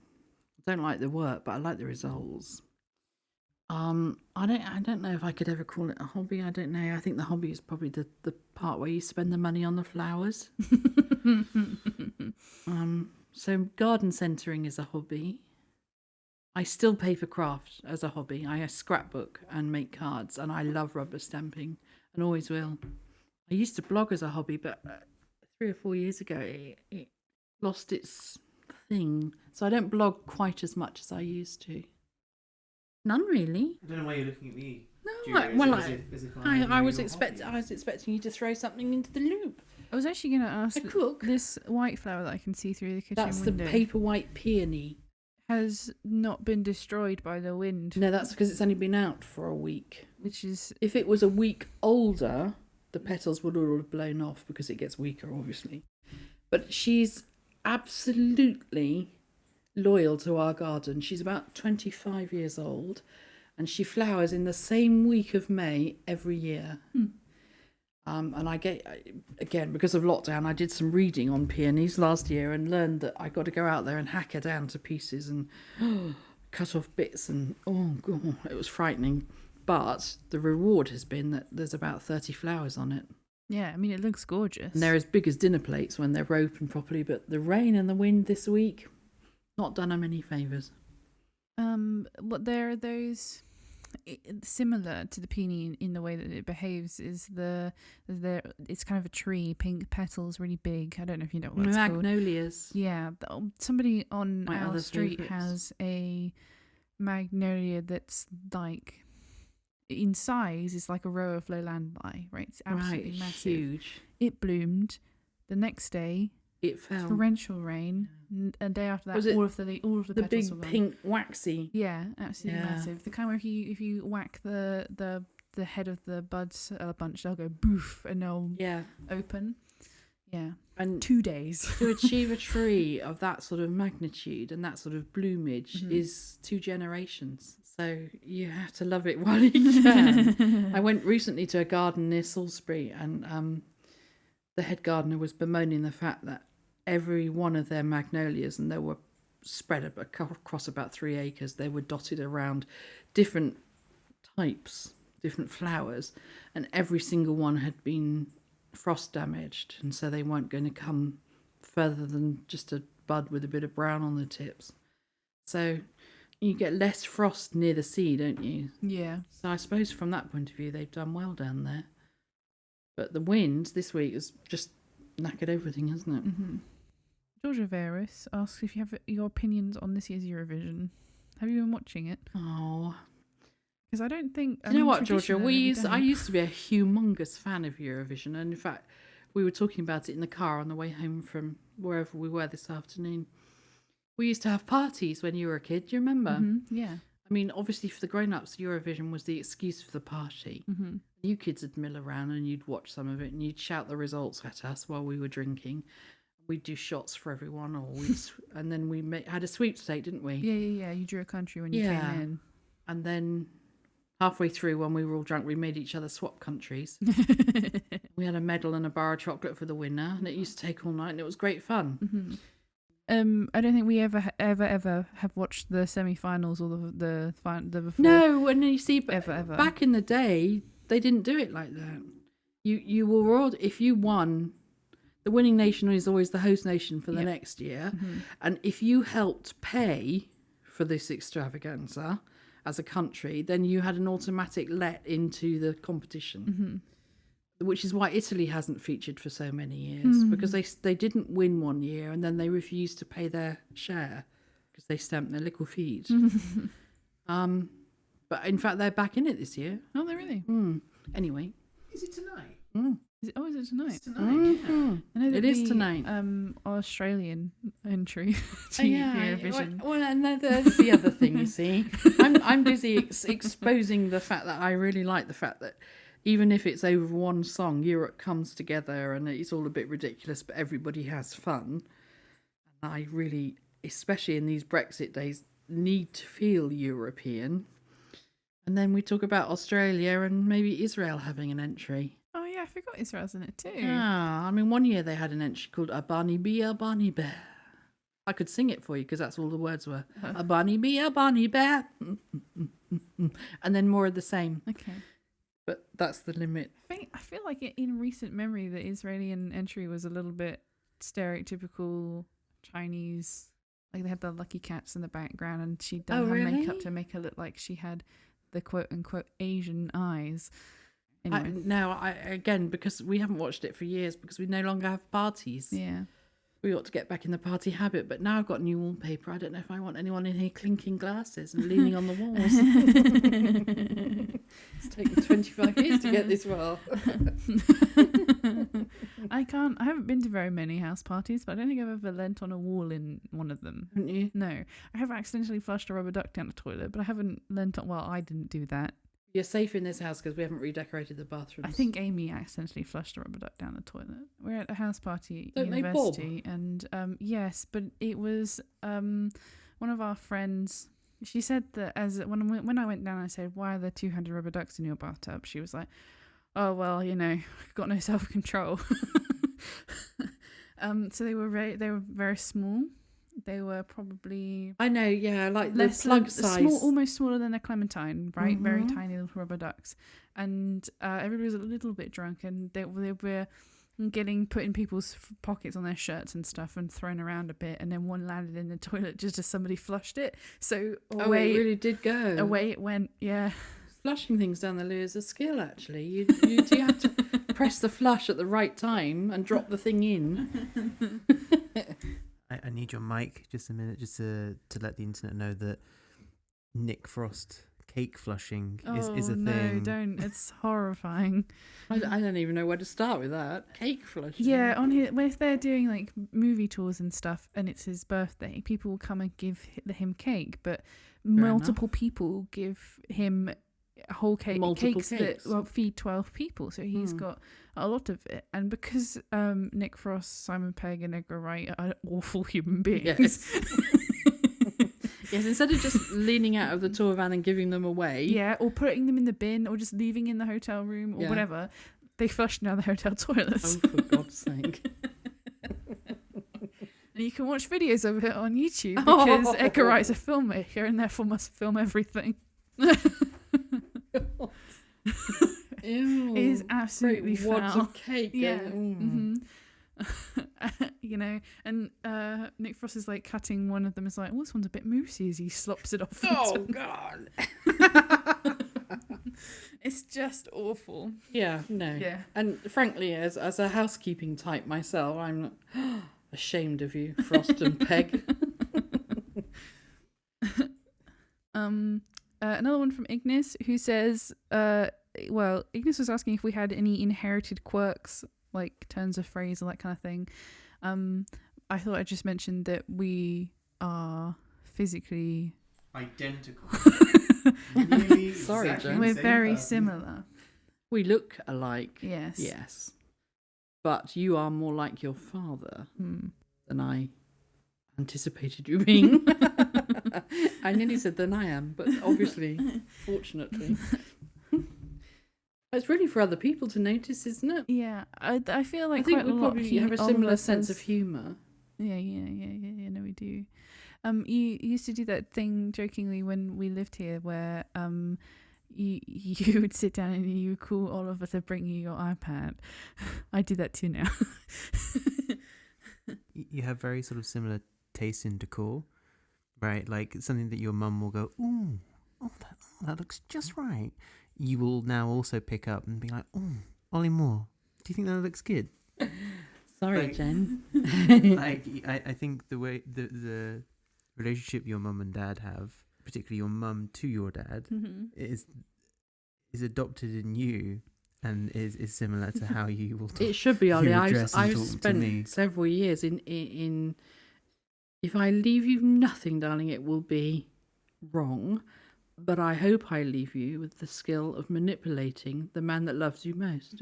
[SPEAKER 2] I don't like the work, but I like the results. I don't know if I could ever call it a hobby. I don't know. I think the hobby is probably the part where you spend the money on the flowers. So garden centering is a hobby. I still paper craft as a hobby. I scrapbook and make cards, and I love rubber stamping and always will. I used to blog as a hobby, but 3 or 4 years ago it lost its thing. So I don't blog quite as much as I used to. None really.
[SPEAKER 3] I don't know why you're looking at me.
[SPEAKER 2] No, I was
[SPEAKER 3] your
[SPEAKER 2] expecting you to throw something into the loop.
[SPEAKER 1] I was actually going to ask,
[SPEAKER 2] A cook.
[SPEAKER 1] this white flower that I can see through the kitchen
[SPEAKER 2] That's
[SPEAKER 1] window
[SPEAKER 2] the paper white peony.
[SPEAKER 1] has not been destroyed by the wind.
[SPEAKER 2] No, that's because it's only been out for a week.
[SPEAKER 1] Which is...
[SPEAKER 2] If it was a week older, the petals would all have blown off because it gets weaker, obviously. But she's absolutely loyal to our garden. She's about 25 years old, and she flowers in the same week of May every year. And I get, again, because of lockdown, I did some reading on peonies last year and learned that I got to go out there and hack her down to pieces and cut off bits, and oh god, it was frightening. But the reward has been that there's about 30 flowers on it.
[SPEAKER 1] Yeah, I mean, it looks gorgeous.
[SPEAKER 2] And they're as big as dinner plates when they're open properly, but the rain and the wind this week, not done them any favours.
[SPEAKER 1] What there are those... similar to the peony in the way that it behaves is it's kind of a tree, pink petals, really big. I don't know if you know what it's called.
[SPEAKER 2] Magnolias.
[SPEAKER 1] Yeah, somebody on
[SPEAKER 2] My
[SPEAKER 1] our
[SPEAKER 2] other
[SPEAKER 1] street
[SPEAKER 2] favourites.
[SPEAKER 1] has a magnolia that's like, in size, is like a row of lowlandii, right? It's absolutely massive.
[SPEAKER 2] Huge.
[SPEAKER 1] It bloomed. The next day,
[SPEAKER 2] It fell.
[SPEAKER 1] torrential rain. A day after that,
[SPEAKER 2] Was it
[SPEAKER 1] all of the
[SPEAKER 2] The
[SPEAKER 1] petals were
[SPEAKER 2] big
[SPEAKER 1] gone.
[SPEAKER 2] pink waxy.
[SPEAKER 1] Yeah, absolutely
[SPEAKER 2] Yeah.
[SPEAKER 1] massive. The kind where if you whack the head of the buds a bunch, they'll go boof and they'll
[SPEAKER 2] Yeah.
[SPEAKER 1] open. Yeah,
[SPEAKER 2] And
[SPEAKER 1] 2 days.
[SPEAKER 2] to achieve a tree of that sort of magnitude and that sort of bloomage
[SPEAKER 1] Mhm.
[SPEAKER 2] is 2 generations. So you have to love it while you can. I went recently to a garden near Salisbury, and the head gardener was bemoaning the fact that every one of their magnolias, and they were spread across about 3 acres, they were dotted around different types, different flowers, and every single one had been frost damaged, and so they weren't going to come further than just a bud with a bit of brown on the tips. So you get less frost near the sea, don't you?
[SPEAKER 1] Yeah.
[SPEAKER 2] So I suppose from that point of view, they've done well down there. But the wind this week has just knackered everything, hasn't it?
[SPEAKER 1] Mm-hmm. Georgia Varus asks if you have your opinions on this year's Eurovision. Have you been watching it?
[SPEAKER 2] Oh,
[SPEAKER 1] Because I don't think...
[SPEAKER 2] you know what, Georgia?
[SPEAKER 1] traditionally
[SPEAKER 2] I used to be a humongous fan of Eurovision, and in fact, we were talking about it in the car on the way home from wherever we were this afternoon. We used to have parties when you were a kid. Do you remember?
[SPEAKER 1] Mm-hmm. Yeah.
[SPEAKER 2] I mean, obviously for the grown-ups, Eurovision was the excuse for the party.
[SPEAKER 1] Mm-hmm.
[SPEAKER 2] You kids would mill around and you'd watch some of it and you'd shout the results at us while we were drinking. We'd do shots for everyone, and then we had a sweepstake, didn't we?
[SPEAKER 1] Yeah. You drew a country when you
[SPEAKER 2] Yeah.
[SPEAKER 1] came
[SPEAKER 2] And then halfway through, when we were all drunk, we made each other swap countries.
[SPEAKER 1] in.
[SPEAKER 2] We had a medal and a bar of chocolate for the winner, and it used to take all night, and it was great fun.
[SPEAKER 1] Mm-hmm. I don't think we ever have watched the semi-finals or the before.
[SPEAKER 2] No, and you see,
[SPEAKER 1] Ever.
[SPEAKER 2] back in the day, they didn't do it like that. You were royal if you won. The winning nation is always the host nation for the next year, and if you helped pay for this extravaganza as a country, then you had an automatic let into the competition. Which is why Italy hasn't featured for so many years, because they didn't win one year and then they refused to pay their share because they stamped their little feet. But in fact, they're back in it this year.
[SPEAKER 1] Oh, they really?
[SPEAKER 2] Anyway.
[SPEAKER 3] Is it tonight?
[SPEAKER 1] Is it tonight?
[SPEAKER 3] It's tonight, yeah.
[SPEAKER 1] I know that
[SPEAKER 2] It is tonight.
[SPEAKER 1] Australian entry to
[SPEAKER 2] Yeah,
[SPEAKER 1] Eurovision.
[SPEAKER 2] well, and that's the other thing, you see. I'm busy exposing the fact that I really like the fact that even if it's over one song, Europe comes together and it's all a bit ridiculous, but everybody has fun. And I really, especially in these Brexit days, need to feel European. And then we talk about Australia and maybe Israel having an entry.
[SPEAKER 1] Oh yeah, I forgot Israel's in it too.
[SPEAKER 2] Ah, I mean, one year they had an entry called A Bunny Bee, A Bunny Bear. I could sing it for you because that's all the words were. A bunny bee, a bunny bear. And then more of the same.
[SPEAKER 1] Okay.
[SPEAKER 2] But that's the limit.
[SPEAKER 1] I feel like in recent memory the Israeli entry was a little bit stereotypical Chinese. Like they had the lucky cats in the background and she'd done her makeup to make her look like she had the quote unquote Asian eyes. Anyway.
[SPEAKER 2] Again, because we haven't watched it for years because we no longer have parties.
[SPEAKER 1] Yeah.
[SPEAKER 2] We ought to get back in the party habit, but now I've got new wallpaper. I don't know if I want anyone in here clinking glasses and leaning on the walls. It's taken 25 years to get this far.
[SPEAKER 1] I haven't been to very many house parties, but I don't think I've ever leant on a wall in one of them.
[SPEAKER 2] Haven't you?
[SPEAKER 1] No. I have accidentally flushed a rubber duck down the toilet, but I haven't leant on, well, I didn't do that.
[SPEAKER 2] You're safe in this house because we haven't redecorated the bathrooms.
[SPEAKER 1] I think Amy accidentally flushed a rubber duck down the toilet. We're at a house party at
[SPEAKER 2] Don't
[SPEAKER 1] university, and yes, but it was one of our friends. She said that when I went down, I said, "Why are there 200 rubber ducks in your bathtub?" She was like, "Oh well, I've got no self control." So they were very small. They were probably
[SPEAKER 2] I know, yeah, like the plug size,
[SPEAKER 1] almost smaller than a clementine, right? Very tiny little rubber ducks, and everybody was a little bit drunk, and they were getting put in people's pockets on their shirts and stuff, and thrown around a bit, and then one landed in the toilet just as somebody flushed it. So away
[SPEAKER 2] it really did go.
[SPEAKER 1] Away it went. Yeah,
[SPEAKER 2] flushing things down the loo is a skill. Actually, you do have to press the flush at the right time and drop the thing in.
[SPEAKER 4] I need your mic just a minute, just to let the internet know that Nick Frost cake flushing is a thing.
[SPEAKER 1] No, don't. It's horrifying.
[SPEAKER 2] I don't even know where to start with that. Cake flushing.
[SPEAKER 1] Yeah, if they're doing like movie tours and stuff and it's his birthday, people will come and give him cake, but multiple people give him a whole cake. Cakes that feed 12 people, so he's got a lot of it. And because Nick Frost, Simon Pegg and Edgar Wright are awful human beings.
[SPEAKER 2] Yes, instead of just leaning out of the tour van and giving them away.
[SPEAKER 1] Yeah, or putting them in the bin or just leaving in the hotel room or whatever, they flush down the hotel toilets.
[SPEAKER 2] Oh, for God's sake.
[SPEAKER 1] And you can watch videos of it on YouTube because Edgar Wright's a filmmaker and therefore must film everything.
[SPEAKER 2] Ew,
[SPEAKER 1] it is absolutely foul.
[SPEAKER 2] Wads of cake.
[SPEAKER 1] Yeah. And Nick Frost is like cutting one of them. Is like, oh, this one's a bit moussey as he slops it off.
[SPEAKER 2] Oh God.
[SPEAKER 1] It's just awful.
[SPEAKER 2] Yeah, no.
[SPEAKER 1] Yeah.
[SPEAKER 2] And frankly, as a housekeeping type myself, I'm ashamed of you, Frost and Peg.
[SPEAKER 1] Another one from Ignis who says, Ignis was asking if we had any inherited quirks, like turns of phrase or that kind of thing. I thought I just mentioned that we are physically
[SPEAKER 3] identical.
[SPEAKER 2] Sorry, Jen.
[SPEAKER 1] We're very similar.
[SPEAKER 2] We look alike.
[SPEAKER 1] Yes.
[SPEAKER 2] Yes. But you are more like your father than I anticipated you being. I nearly said than I am, but obviously, fortunately. It's really for other people to notice, isn't it?
[SPEAKER 1] Yeah, I feel like
[SPEAKER 2] I think
[SPEAKER 1] quite
[SPEAKER 2] we probably have a similar sense of humour.
[SPEAKER 1] Yeah. No, we do. You used to do that thing jokingly when we lived here, where you would sit down and you would call Oliver to bring you your iPad. I do that too now.
[SPEAKER 4] You have very sort of similar tastes in decor, right? Like something that your mum will go, ooh, that looks just right. You will now also pick up and be like, oh, Ollie Moore, do you think that looks good?
[SPEAKER 2] Sorry,
[SPEAKER 4] Like-
[SPEAKER 2] Jen.
[SPEAKER 4] Like I think the way the relationship your mum and dad have, particularly your mum to your dad, is adopted in you and is similar to how you will talk.
[SPEAKER 2] It should be, Ollie.
[SPEAKER 4] you
[SPEAKER 2] I've
[SPEAKER 4] address and talk to me.
[SPEAKER 2] spent several years in. If I leave you nothing, darling, it will be wrong. But I hope I leave you with the skill of manipulating the man that loves you most.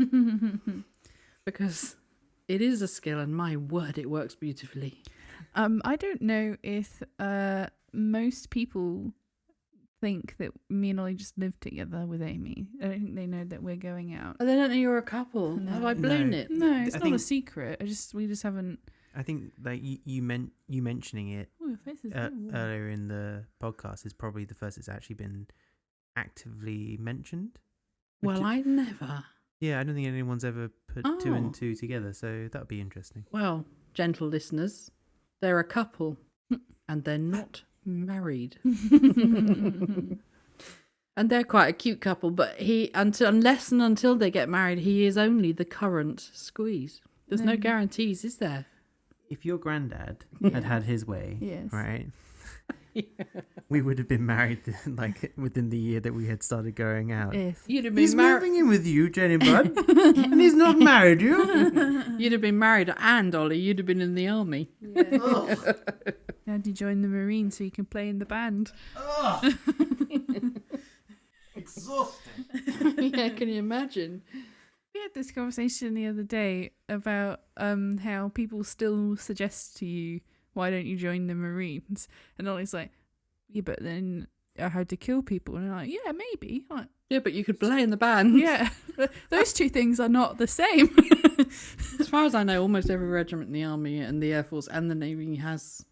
[SPEAKER 2] Because it is a skill, and my word, it works beautifully.
[SPEAKER 1] I don't know if most people think that me and Ollie just live together with Amy. I don't think they know that we're going out.
[SPEAKER 2] Oh, they don't know you're a couple.
[SPEAKER 1] No.
[SPEAKER 2] Have I blown
[SPEAKER 4] No.
[SPEAKER 2] it?
[SPEAKER 1] No, it's
[SPEAKER 4] I
[SPEAKER 1] not a
[SPEAKER 4] think-
[SPEAKER 1] secret. We just haven't.
[SPEAKER 4] I think like you mentioning it
[SPEAKER 1] Oh, your face is very warm.
[SPEAKER 4] earlier in the podcast is probably the first it's actually been actively mentioned.
[SPEAKER 2] Well, I never.
[SPEAKER 4] Yeah, I don't think anyone's ever put two
[SPEAKER 2] Oh.
[SPEAKER 4] and two together, so that would be interesting.
[SPEAKER 2] Well, gentle listeners, they're a couple, and they're not married. And they're quite a cute couple, but until they get married, he is only the current squeeze. There's no
[SPEAKER 1] Mm.
[SPEAKER 2] guarantees, is there?
[SPEAKER 4] If your granddad had his way,
[SPEAKER 1] Yes.
[SPEAKER 4] right, we would have been married like within the year that we had started going out.
[SPEAKER 1] Yes.
[SPEAKER 2] You'd have
[SPEAKER 4] He's
[SPEAKER 2] been married.
[SPEAKER 4] moving in with you, Jenny Bud, and he's not married you.
[SPEAKER 2] You'd have been married, and Ollie, you'd have been in the army.
[SPEAKER 1] Yeah. Dad, you join the Marines so you can play in the band.
[SPEAKER 3] Exhausting.
[SPEAKER 2] Yeah, can you imagine?
[SPEAKER 1] We had this conversation the other day about how people still suggest to you, why don't you join the Marines? And Ollie's like, yeah, but then I had to kill people. And I'm like, yeah, maybe. I'm like,
[SPEAKER 2] Yeah, but you could play in the band.
[SPEAKER 1] yeah, those two things are not the same.
[SPEAKER 2] As far as I know, almost every regiment in the army and the air force and the navy has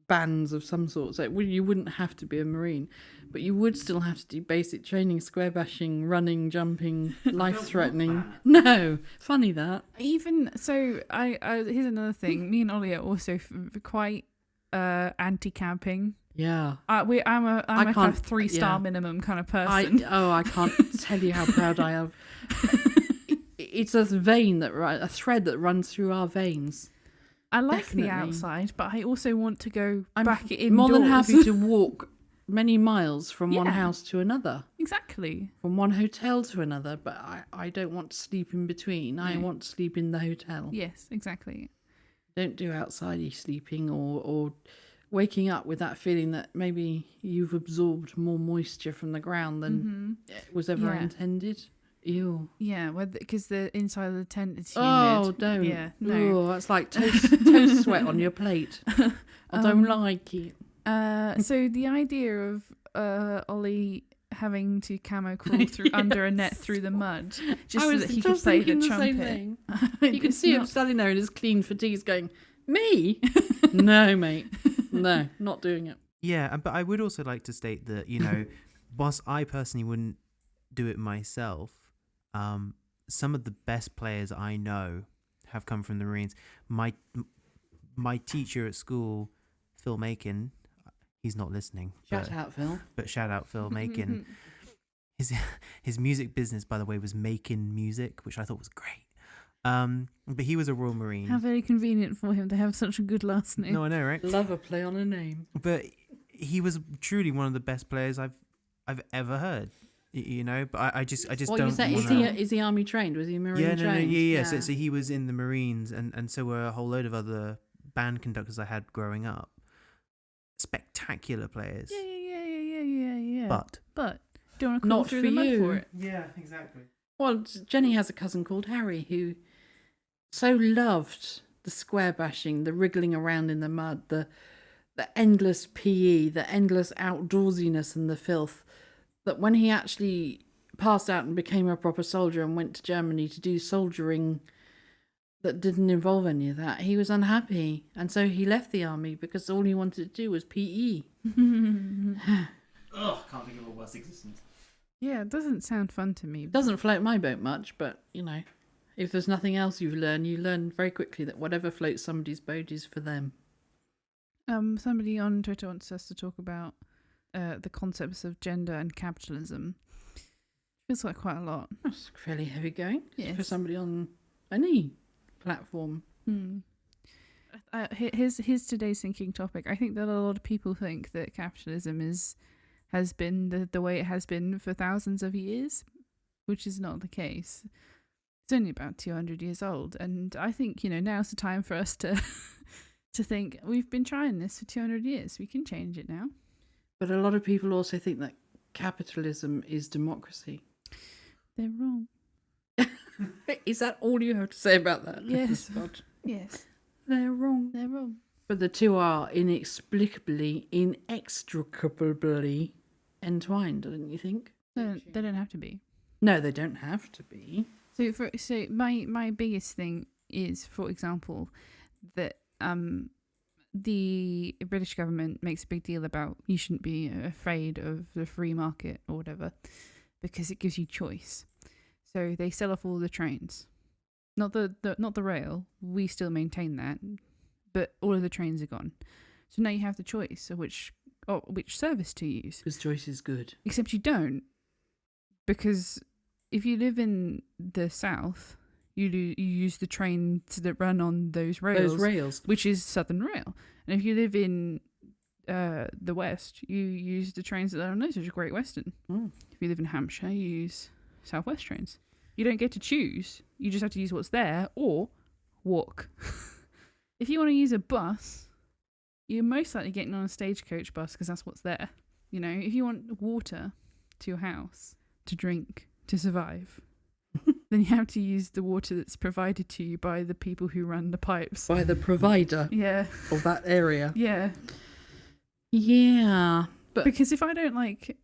[SPEAKER 2] bands of some sort. So you wouldn't have to be a marine, but you would still have to do basic training, square bashing, running, jumping, life threatening. No, funny that.
[SPEAKER 1] Even so, I here's another thing. Me and Ollie are also quite anti-camping.
[SPEAKER 2] Yeah.
[SPEAKER 1] I'm a
[SPEAKER 2] I
[SPEAKER 1] kind
[SPEAKER 2] can't-
[SPEAKER 1] of 3-star
[SPEAKER 2] yeah.
[SPEAKER 1] minimum kind of person.
[SPEAKER 2] I can't tell you how proud I am. It's a thread that runs through our veins.
[SPEAKER 1] I like
[SPEAKER 2] Definitely.
[SPEAKER 1] the outside, but I also want to go
[SPEAKER 2] I'm
[SPEAKER 1] back indoors.
[SPEAKER 2] more than happy to walk many miles from one
[SPEAKER 1] Yeah.
[SPEAKER 2] house to another,
[SPEAKER 1] Exactly.
[SPEAKER 2] from one hotel to another, but I don't want to sleep in between. I
[SPEAKER 1] No.
[SPEAKER 2] want to sleep in the hotel.
[SPEAKER 1] Yes, exactly.
[SPEAKER 2] Don't do outsidey sleeping or waking up with that feeling that maybe you've absorbed more moisture from the ground than was ever
[SPEAKER 1] Yeah.
[SPEAKER 2] intended. Ew.
[SPEAKER 1] Yeah, because the inside of the tent is humid.
[SPEAKER 2] Oh, don't.
[SPEAKER 1] Yeah, no.
[SPEAKER 2] Oh, that's like toast sweat on your plate. I don't like it.
[SPEAKER 1] So the idea of Ollie having to camo crawl through under a net through the mud just so that he could play the trumpet.
[SPEAKER 2] Same thing. You can see him standing there in his clean fatigues going, me? No, mate. No, not doing it.
[SPEAKER 4] Yeah, but I would also like to state that, whilst I personally wouldn't do it myself, some of the best players I know have come from the Marines. My teacher at school, Phil Macon, he's not listening.
[SPEAKER 2] Shout out, Phil.
[SPEAKER 4] But shout out Phil Macon. His music business, by the way, was Macon Music, which I thought was great. But he was a Royal Marine.
[SPEAKER 1] How very convenient for him to have such a good last name.
[SPEAKER 4] No, I know, right?
[SPEAKER 2] Love a play on a name.
[SPEAKER 4] But he was truly one of the best players I've ever heard. But I just
[SPEAKER 2] What
[SPEAKER 4] don't
[SPEAKER 2] you say?
[SPEAKER 4] wanna...
[SPEAKER 2] Is he army trained? Was he marine
[SPEAKER 4] Yeah,
[SPEAKER 2] trained?
[SPEAKER 4] yeah. So he was in the Marines, and so were a whole load of other band conductors I had growing up. Spectacular players.
[SPEAKER 1] Yeah.
[SPEAKER 4] But
[SPEAKER 1] But do you want to crawl
[SPEAKER 2] Not
[SPEAKER 1] through
[SPEAKER 2] for
[SPEAKER 1] the mud
[SPEAKER 2] you.
[SPEAKER 1] for it?
[SPEAKER 4] yeah, exactly.
[SPEAKER 2] Well, Jenny has a cousin called Harry who so loved the square bashing, the wriggling around in the mud, the endless PE, the endless outdoorsiness and the filth, that when he actually passed out and became a proper soldier and went to Germany to do soldiering that didn't involve any of that, he was unhappy. And so he left the army because all he wanted to do was PE.
[SPEAKER 3] Ugh, can't think of a worse existence.
[SPEAKER 1] Yeah, it doesn't sound fun to me.
[SPEAKER 2] It doesn't float my boat much, but, you know, if there's nothing else you learn very quickly that whatever floats somebody's boat is for them.
[SPEAKER 1] Somebody on Twitter wants us to talk about the concepts of gender and capitalism. Feels like quite a lot.
[SPEAKER 2] That's fairly heavy going
[SPEAKER 1] Yes.
[SPEAKER 2] for somebody on any platform.
[SPEAKER 1] Here's today's thinking topic. I think that a lot of people think that capitalism has been the way it has been for thousands of years, which is not the case. It's only about 200 years old, and I think now's the time for us to to think we've been trying this for 200 years. We can change it now.
[SPEAKER 2] But a lot of people also think that capitalism is democracy.
[SPEAKER 1] They're wrong.
[SPEAKER 2] Is that all you have to say about that?
[SPEAKER 1] Yes.
[SPEAKER 2] God.
[SPEAKER 1] Yes,
[SPEAKER 2] They're wrong.
[SPEAKER 1] they're wrong.
[SPEAKER 2] But the two are inexplicably entwined, don't you think?
[SPEAKER 1] They don't have to be.
[SPEAKER 2] No, they don't have to be.
[SPEAKER 1] So my biggest thing is, for example, that the British government makes a big deal about you shouldn't be afraid of the free market or whatever because it gives you choice. So they sell off all the trains, not the rail. We still maintain that, but all of the trains are gone. So now you have the choice of which service to use.
[SPEAKER 2] Because choice is good.
[SPEAKER 1] Except you don't, because if you live in the south, you use the trains that run on those rails, which is Southern Rail. And if you live in the west, you use the trains that are on those, which are Great Western. If you live in Hampshire, you use South West trains. You don't get to choose. You just have to use what's there or walk. If you want to use a bus, you're most likely getting on a stagecoach bus because that's what's there. If you want water to your house to drink to survive, then you have to use the water that's provided to you by the people who run the pipes.
[SPEAKER 2] By the provider
[SPEAKER 1] Yeah.
[SPEAKER 2] of that area.
[SPEAKER 1] Yeah.
[SPEAKER 2] Yeah. But
[SPEAKER 1] Because if I don't like,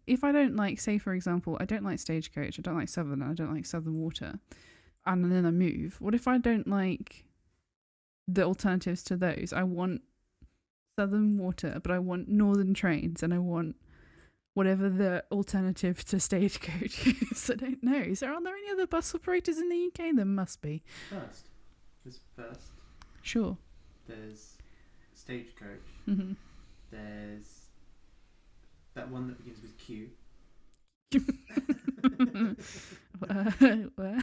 [SPEAKER 1] say for example, I don't like Stagecoach, I don't like Southern, I don't like Southern Water, and then I move. What if I don't like the alternatives to those? I want Southern Water, but I want Northern trains, and I want whatever the alternative to Stagecoach is. I don't know. Are there any other bus operators in the UK? There must be.
[SPEAKER 3] There's First.
[SPEAKER 1] Sure.
[SPEAKER 3] There's Stagecoach.
[SPEAKER 1] Mm-hmm.
[SPEAKER 3] There's that one that begins with Q.
[SPEAKER 1] Where?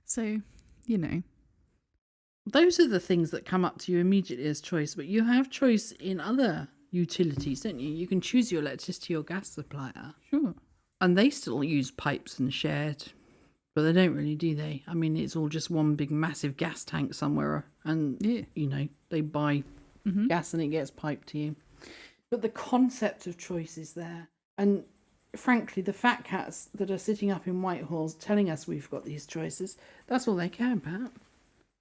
[SPEAKER 1] So,
[SPEAKER 2] those are the things that come up to you immediately as choice. But you have choice in other utilities, don't you? You can choose your electricity or gas supplier.
[SPEAKER 1] Sure.
[SPEAKER 2] And they still use pipes and shared. But they don't really, do they? I mean, it's all just one big massive gas tank somewhere. And, they buy gas and it gets piped to you. But the concept of choice is there. And frankly, the fat cats that are sitting up in Whitehall telling us we've got these choices, that's all they care about.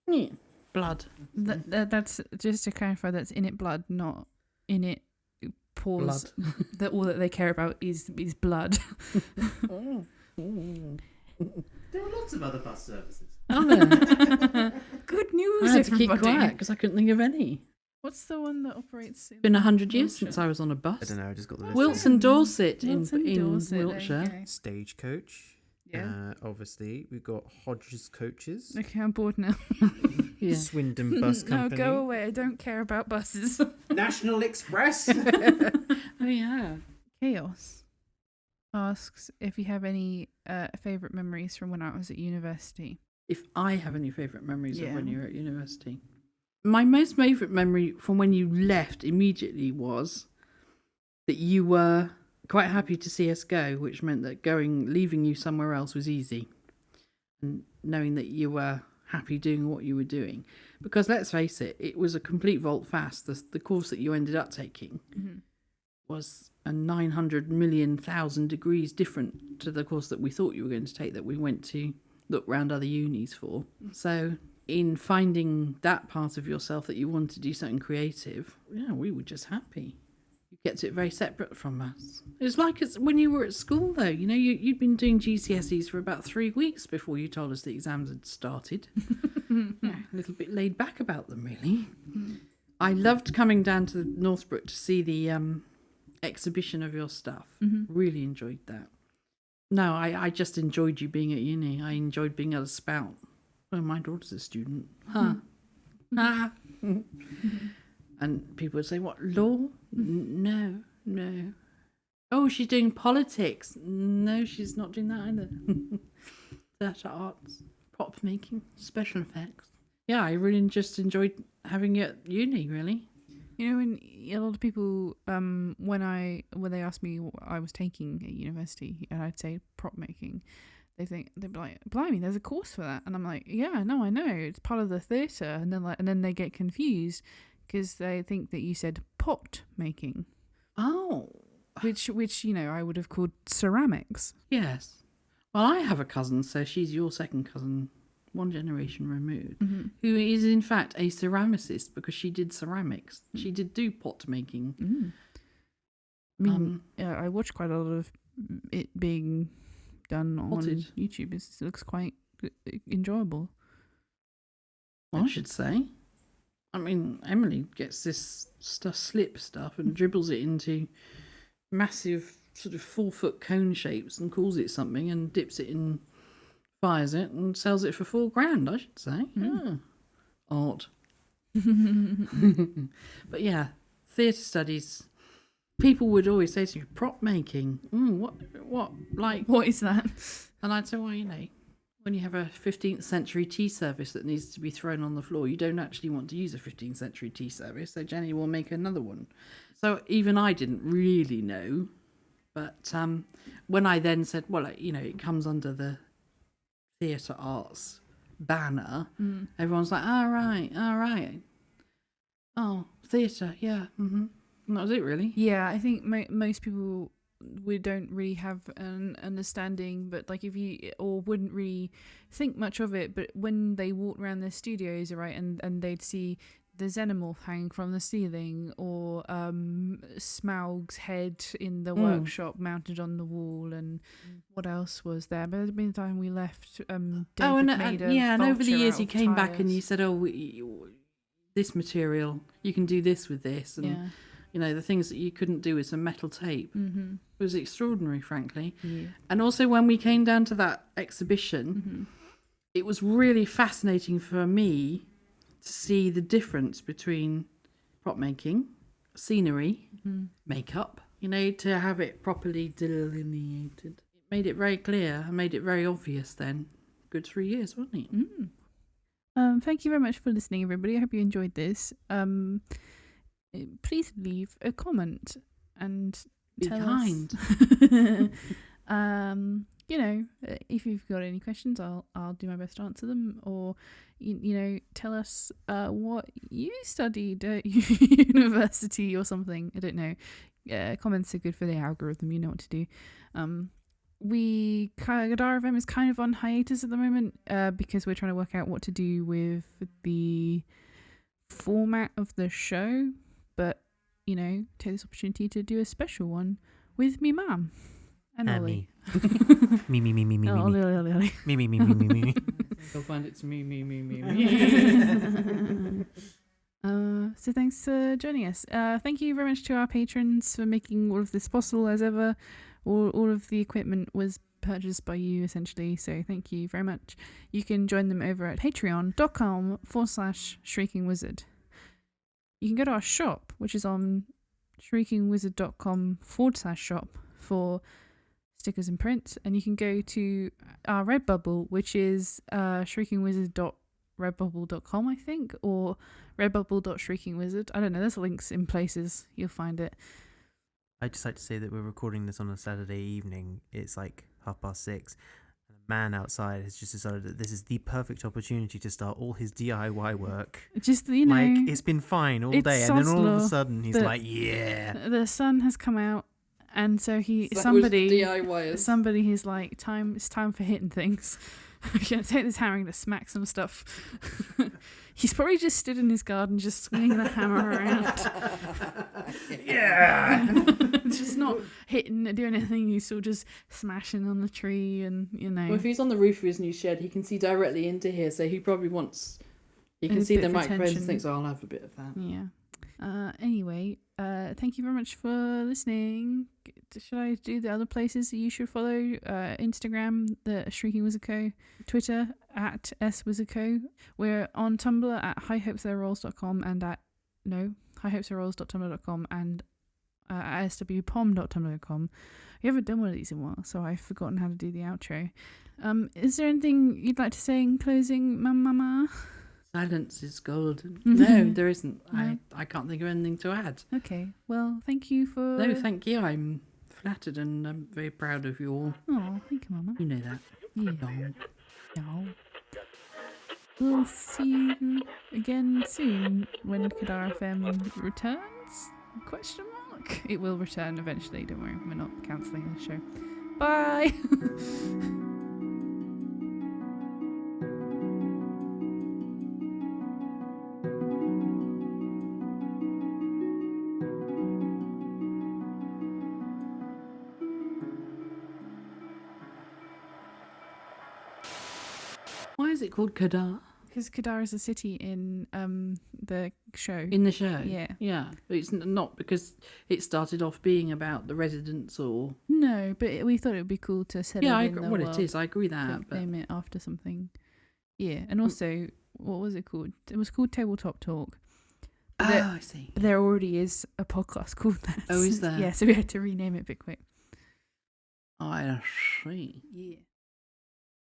[SPEAKER 2] Yeah. Blood.
[SPEAKER 1] That's just to clarify, that's in it blood, not in it pause.
[SPEAKER 2] Blood.
[SPEAKER 1] That all that they care about is blood.
[SPEAKER 3] There are lots of other bus services.
[SPEAKER 2] Are there?
[SPEAKER 1] Good news,
[SPEAKER 2] I had to keep
[SPEAKER 1] everybody.
[SPEAKER 2] quiet because I couldn't think of any.
[SPEAKER 1] What's the one that operates?
[SPEAKER 2] It's been 100 years
[SPEAKER 1] Wiltshire?
[SPEAKER 2] since I was on a
[SPEAKER 4] I
[SPEAKER 2] bus.
[SPEAKER 4] don't know. I just got the list.
[SPEAKER 2] Wilson Dorset in
[SPEAKER 1] Wilson Dorset, there you
[SPEAKER 2] Wiltshire.
[SPEAKER 1] go.
[SPEAKER 4] Stagecoach.
[SPEAKER 1] Yeah.
[SPEAKER 4] Obviously, we've got Hodges Coaches.
[SPEAKER 1] Okay, I'm bored now.
[SPEAKER 2] Yeah.
[SPEAKER 4] Swindon Bus
[SPEAKER 1] No,
[SPEAKER 4] Company.
[SPEAKER 1] go away. I don't care about buses.
[SPEAKER 3] National Express.
[SPEAKER 2] Oh, yeah.
[SPEAKER 1] Chaos asks if you have any favourite memories from when I was at university.
[SPEAKER 2] If I have any favourite memories of
[SPEAKER 1] Yeah.
[SPEAKER 2] when you were at university. My most favourite memory from when you left immediately was that you were quite happy to see us go, which meant that leaving you somewhere else was easy. And knowing that you were happy doing what you were doing. Because let's face it, it was a complete volte-face. The course that you ended up taking was a 900,000,000 degrees different to the course that we thought you were going to take, that we went to look round other unis for. So in finding that part of yourself that you wanted to do something creative, we were just happy. You kept it very separate from us. It was like when you were at school, though. You'd been doing GCSEs for about 3 weeks before you told us the exams had started. A little bit laid back about them, really. I loved coming down to Northbrook to see the exhibition of your stuff.
[SPEAKER 1] Mhm.
[SPEAKER 2] Really enjoyed that. No, I just enjoyed you being at uni. I enjoyed being able to spout. Well, my daughter's a student. Huh. Ah. And people would say, what, law? No. Oh, she's doing politics. No, she's not doing that either. Theatre arts, prop making, special effects. Yeah, I really just enjoyed having it at uni, really.
[SPEAKER 1] You know, when a lot of people, when they asked me what I was taking at university, and I'd say prop making, they'd be like, "Blimey, there's a course for that," and I'm like, "Yeah, no, I know, it's part of the theatre," and then they get confused because they think that you said pot making,
[SPEAKER 2] Oh,
[SPEAKER 1] which I would have called ceramics.
[SPEAKER 2] yes. Well, I have a cousin, so she's your second cousin, one generation removed, who is in fact a ceramicist because she did ceramics. She did do pot making.
[SPEAKER 1] I mean, I watched quite a lot of it being done on
[SPEAKER 2] Potted.
[SPEAKER 1] YouTube. It looks quite enjoyable.
[SPEAKER 2] Well, I should say. I mean, Emily gets this slip stuff and dribbles it into massive sort of 4-foot cone shapes and calls it something and dips it in, fires it and sells it for $4,000, I should say. Yeah. Art. But yeah, theatre studies. People would always say to me, prop making. What? Like,
[SPEAKER 1] What is that?
[SPEAKER 2] and I'd say, well, when you have a 15th century tea service that needs to be thrown on the floor, you don't actually want to use a 15th century tea service, so Jenny will make another one. So even I didn't really know. But when I then said, well, it comes under the theatre arts banner, everyone's like, all right. Oh, theatre, yeah. And that was it, really.
[SPEAKER 1] Yeah, I think most people don't really have an understanding, but wouldn't really think much of it. But when they walked around their studios, right, and they'd see the xenomorph hanging from the ceiling, or Smaug's head in the workshop mounted on the wall, and what else was there? By the time we left, David made a
[SPEAKER 2] and over the
[SPEAKER 1] vulture
[SPEAKER 2] years
[SPEAKER 1] out
[SPEAKER 2] you
[SPEAKER 1] of
[SPEAKER 2] came back and
[SPEAKER 1] tyres.
[SPEAKER 2] you said, this material, you can do this with this, and the things that you couldn't do with some metal tape. It was extraordinary, frankly.
[SPEAKER 1] Yeah.
[SPEAKER 2] And also when we came down to that exhibition, it was really fascinating for me to see the difference between prop making, scenery, makeup, to have it properly delineated. It made it very clear and made it very obvious then. Good 3 years, wasn't it?
[SPEAKER 1] Thank you very much for listening, everybody. I hope you enjoyed this. Please leave a comment and
[SPEAKER 2] Be
[SPEAKER 1] tell
[SPEAKER 2] kind.
[SPEAKER 1] us. If you've got any questions, I'll do my best to answer them. Or tell us what you studied at university or something. I don't know. Comments are good for the algorithm. You know what to do. Kadar FM is kind of on hiatus at the moment because we're trying to work out what to do with the format of the show. But take this opportunity to do a special one with me mum and Olie.
[SPEAKER 4] Me.
[SPEAKER 1] Oh, Olie.
[SPEAKER 4] Me.
[SPEAKER 2] They'll find it's me.
[SPEAKER 1] So thanks for joining us. Thank you very much to our patrons for making all of this possible. As ever, all of the equipment was purchased by you, essentially. So thank you very much. You can join them over at patreon.com/ShriekingWizard. You can go to our shop, which is on Shriekingwizard.com/shop for stickers and prints. And you can go to our Redbubble, which is shriekingwizard.redbubble.com, I think, or redbubble.shriekingwizard. I don't know. There's links in places. You'll find it.
[SPEAKER 4] I'd just like to say that we're recording this on a Saturday evening. It's like 6:30. And a man outside has just decided that this is the perfect opportunity to start all his DIY work.
[SPEAKER 1] Just,
[SPEAKER 4] Like, it's been fine all
[SPEAKER 1] it's
[SPEAKER 4] day, and then all of a
[SPEAKER 1] Soslo
[SPEAKER 4] sudden he's
[SPEAKER 1] that-
[SPEAKER 4] like, yeah.
[SPEAKER 1] The sun has come out, and so
[SPEAKER 2] DIYers.
[SPEAKER 1] somebody is like, it's time for hitting things. I'm gonna take this hammer and gonna smack some stuff. He's probably just stood in his garden, just swinging the hammer around.
[SPEAKER 4] Yeah.
[SPEAKER 1] Just not doing anything. He's still just smashing on the tree, and
[SPEAKER 2] Well, if he's on the roof of his new shed, he can see directly into here, so he probably wants. He can
[SPEAKER 1] A
[SPEAKER 2] see
[SPEAKER 1] bit
[SPEAKER 2] the
[SPEAKER 1] of
[SPEAKER 2] microphones and
[SPEAKER 1] attention.
[SPEAKER 2] thinks, "Oh, I'll have a bit of that."
[SPEAKER 1] Yeah. Anyway, thank you very much for listening. Should I do the other places that you should follow? Instagram, the Shriekingwizardco, Twitter at swizardco. We're on Tumblr at highhopesarerolls.com and highhopesarerolls.tumblr.com and at swpom.tumblr.com. We haven't done one of these in a while, so I've forgotten how to do the outro. Is there anything you'd like to say in closing, Mama?
[SPEAKER 2] Silence is golden. No, there isn't.
[SPEAKER 1] No.
[SPEAKER 2] I can't think of anything to add.
[SPEAKER 1] Okay, well, thank you for...
[SPEAKER 2] No, thank you. I'm flattered and I'm very proud of you all.
[SPEAKER 1] Oh, thank you, Mama.
[SPEAKER 2] You know that.
[SPEAKER 1] Yeah.
[SPEAKER 2] No.
[SPEAKER 1] No. We'll see you again soon when Kadar FM returns? Question mark? It will return eventually, don't worry. We're not cancelling the show. Bye!
[SPEAKER 2] Why is it called Kadar?
[SPEAKER 1] Because Kadar is a city in the show.
[SPEAKER 2] In the show?
[SPEAKER 1] Yeah.
[SPEAKER 2] Yeah. But it's not because it started off being about the residents or...
[SPEAKER 1] No, but we thought it would be cool to set
[SPEAKER 2] Yeah,
[SPEAKER 1] it in the
[SPEAKER 2] well,
[SPEAKER 1] world.
[SPEAKER 2] it is. I agree that. But...
[SPEAKER 1] Name it after something. Yeah, and also, what was it called? It was called Tabletop Talk.
[SPEAKER 2] I see.
[SPEAKER 1] But there already is a podcast called that.
[SPEAKER 2] Oh, is there?
[SPEAKER 1] Yeah, so we had to rename it a bit quick.
[SPEAKER 2] I see.
[SPEAKER 1] Yeah.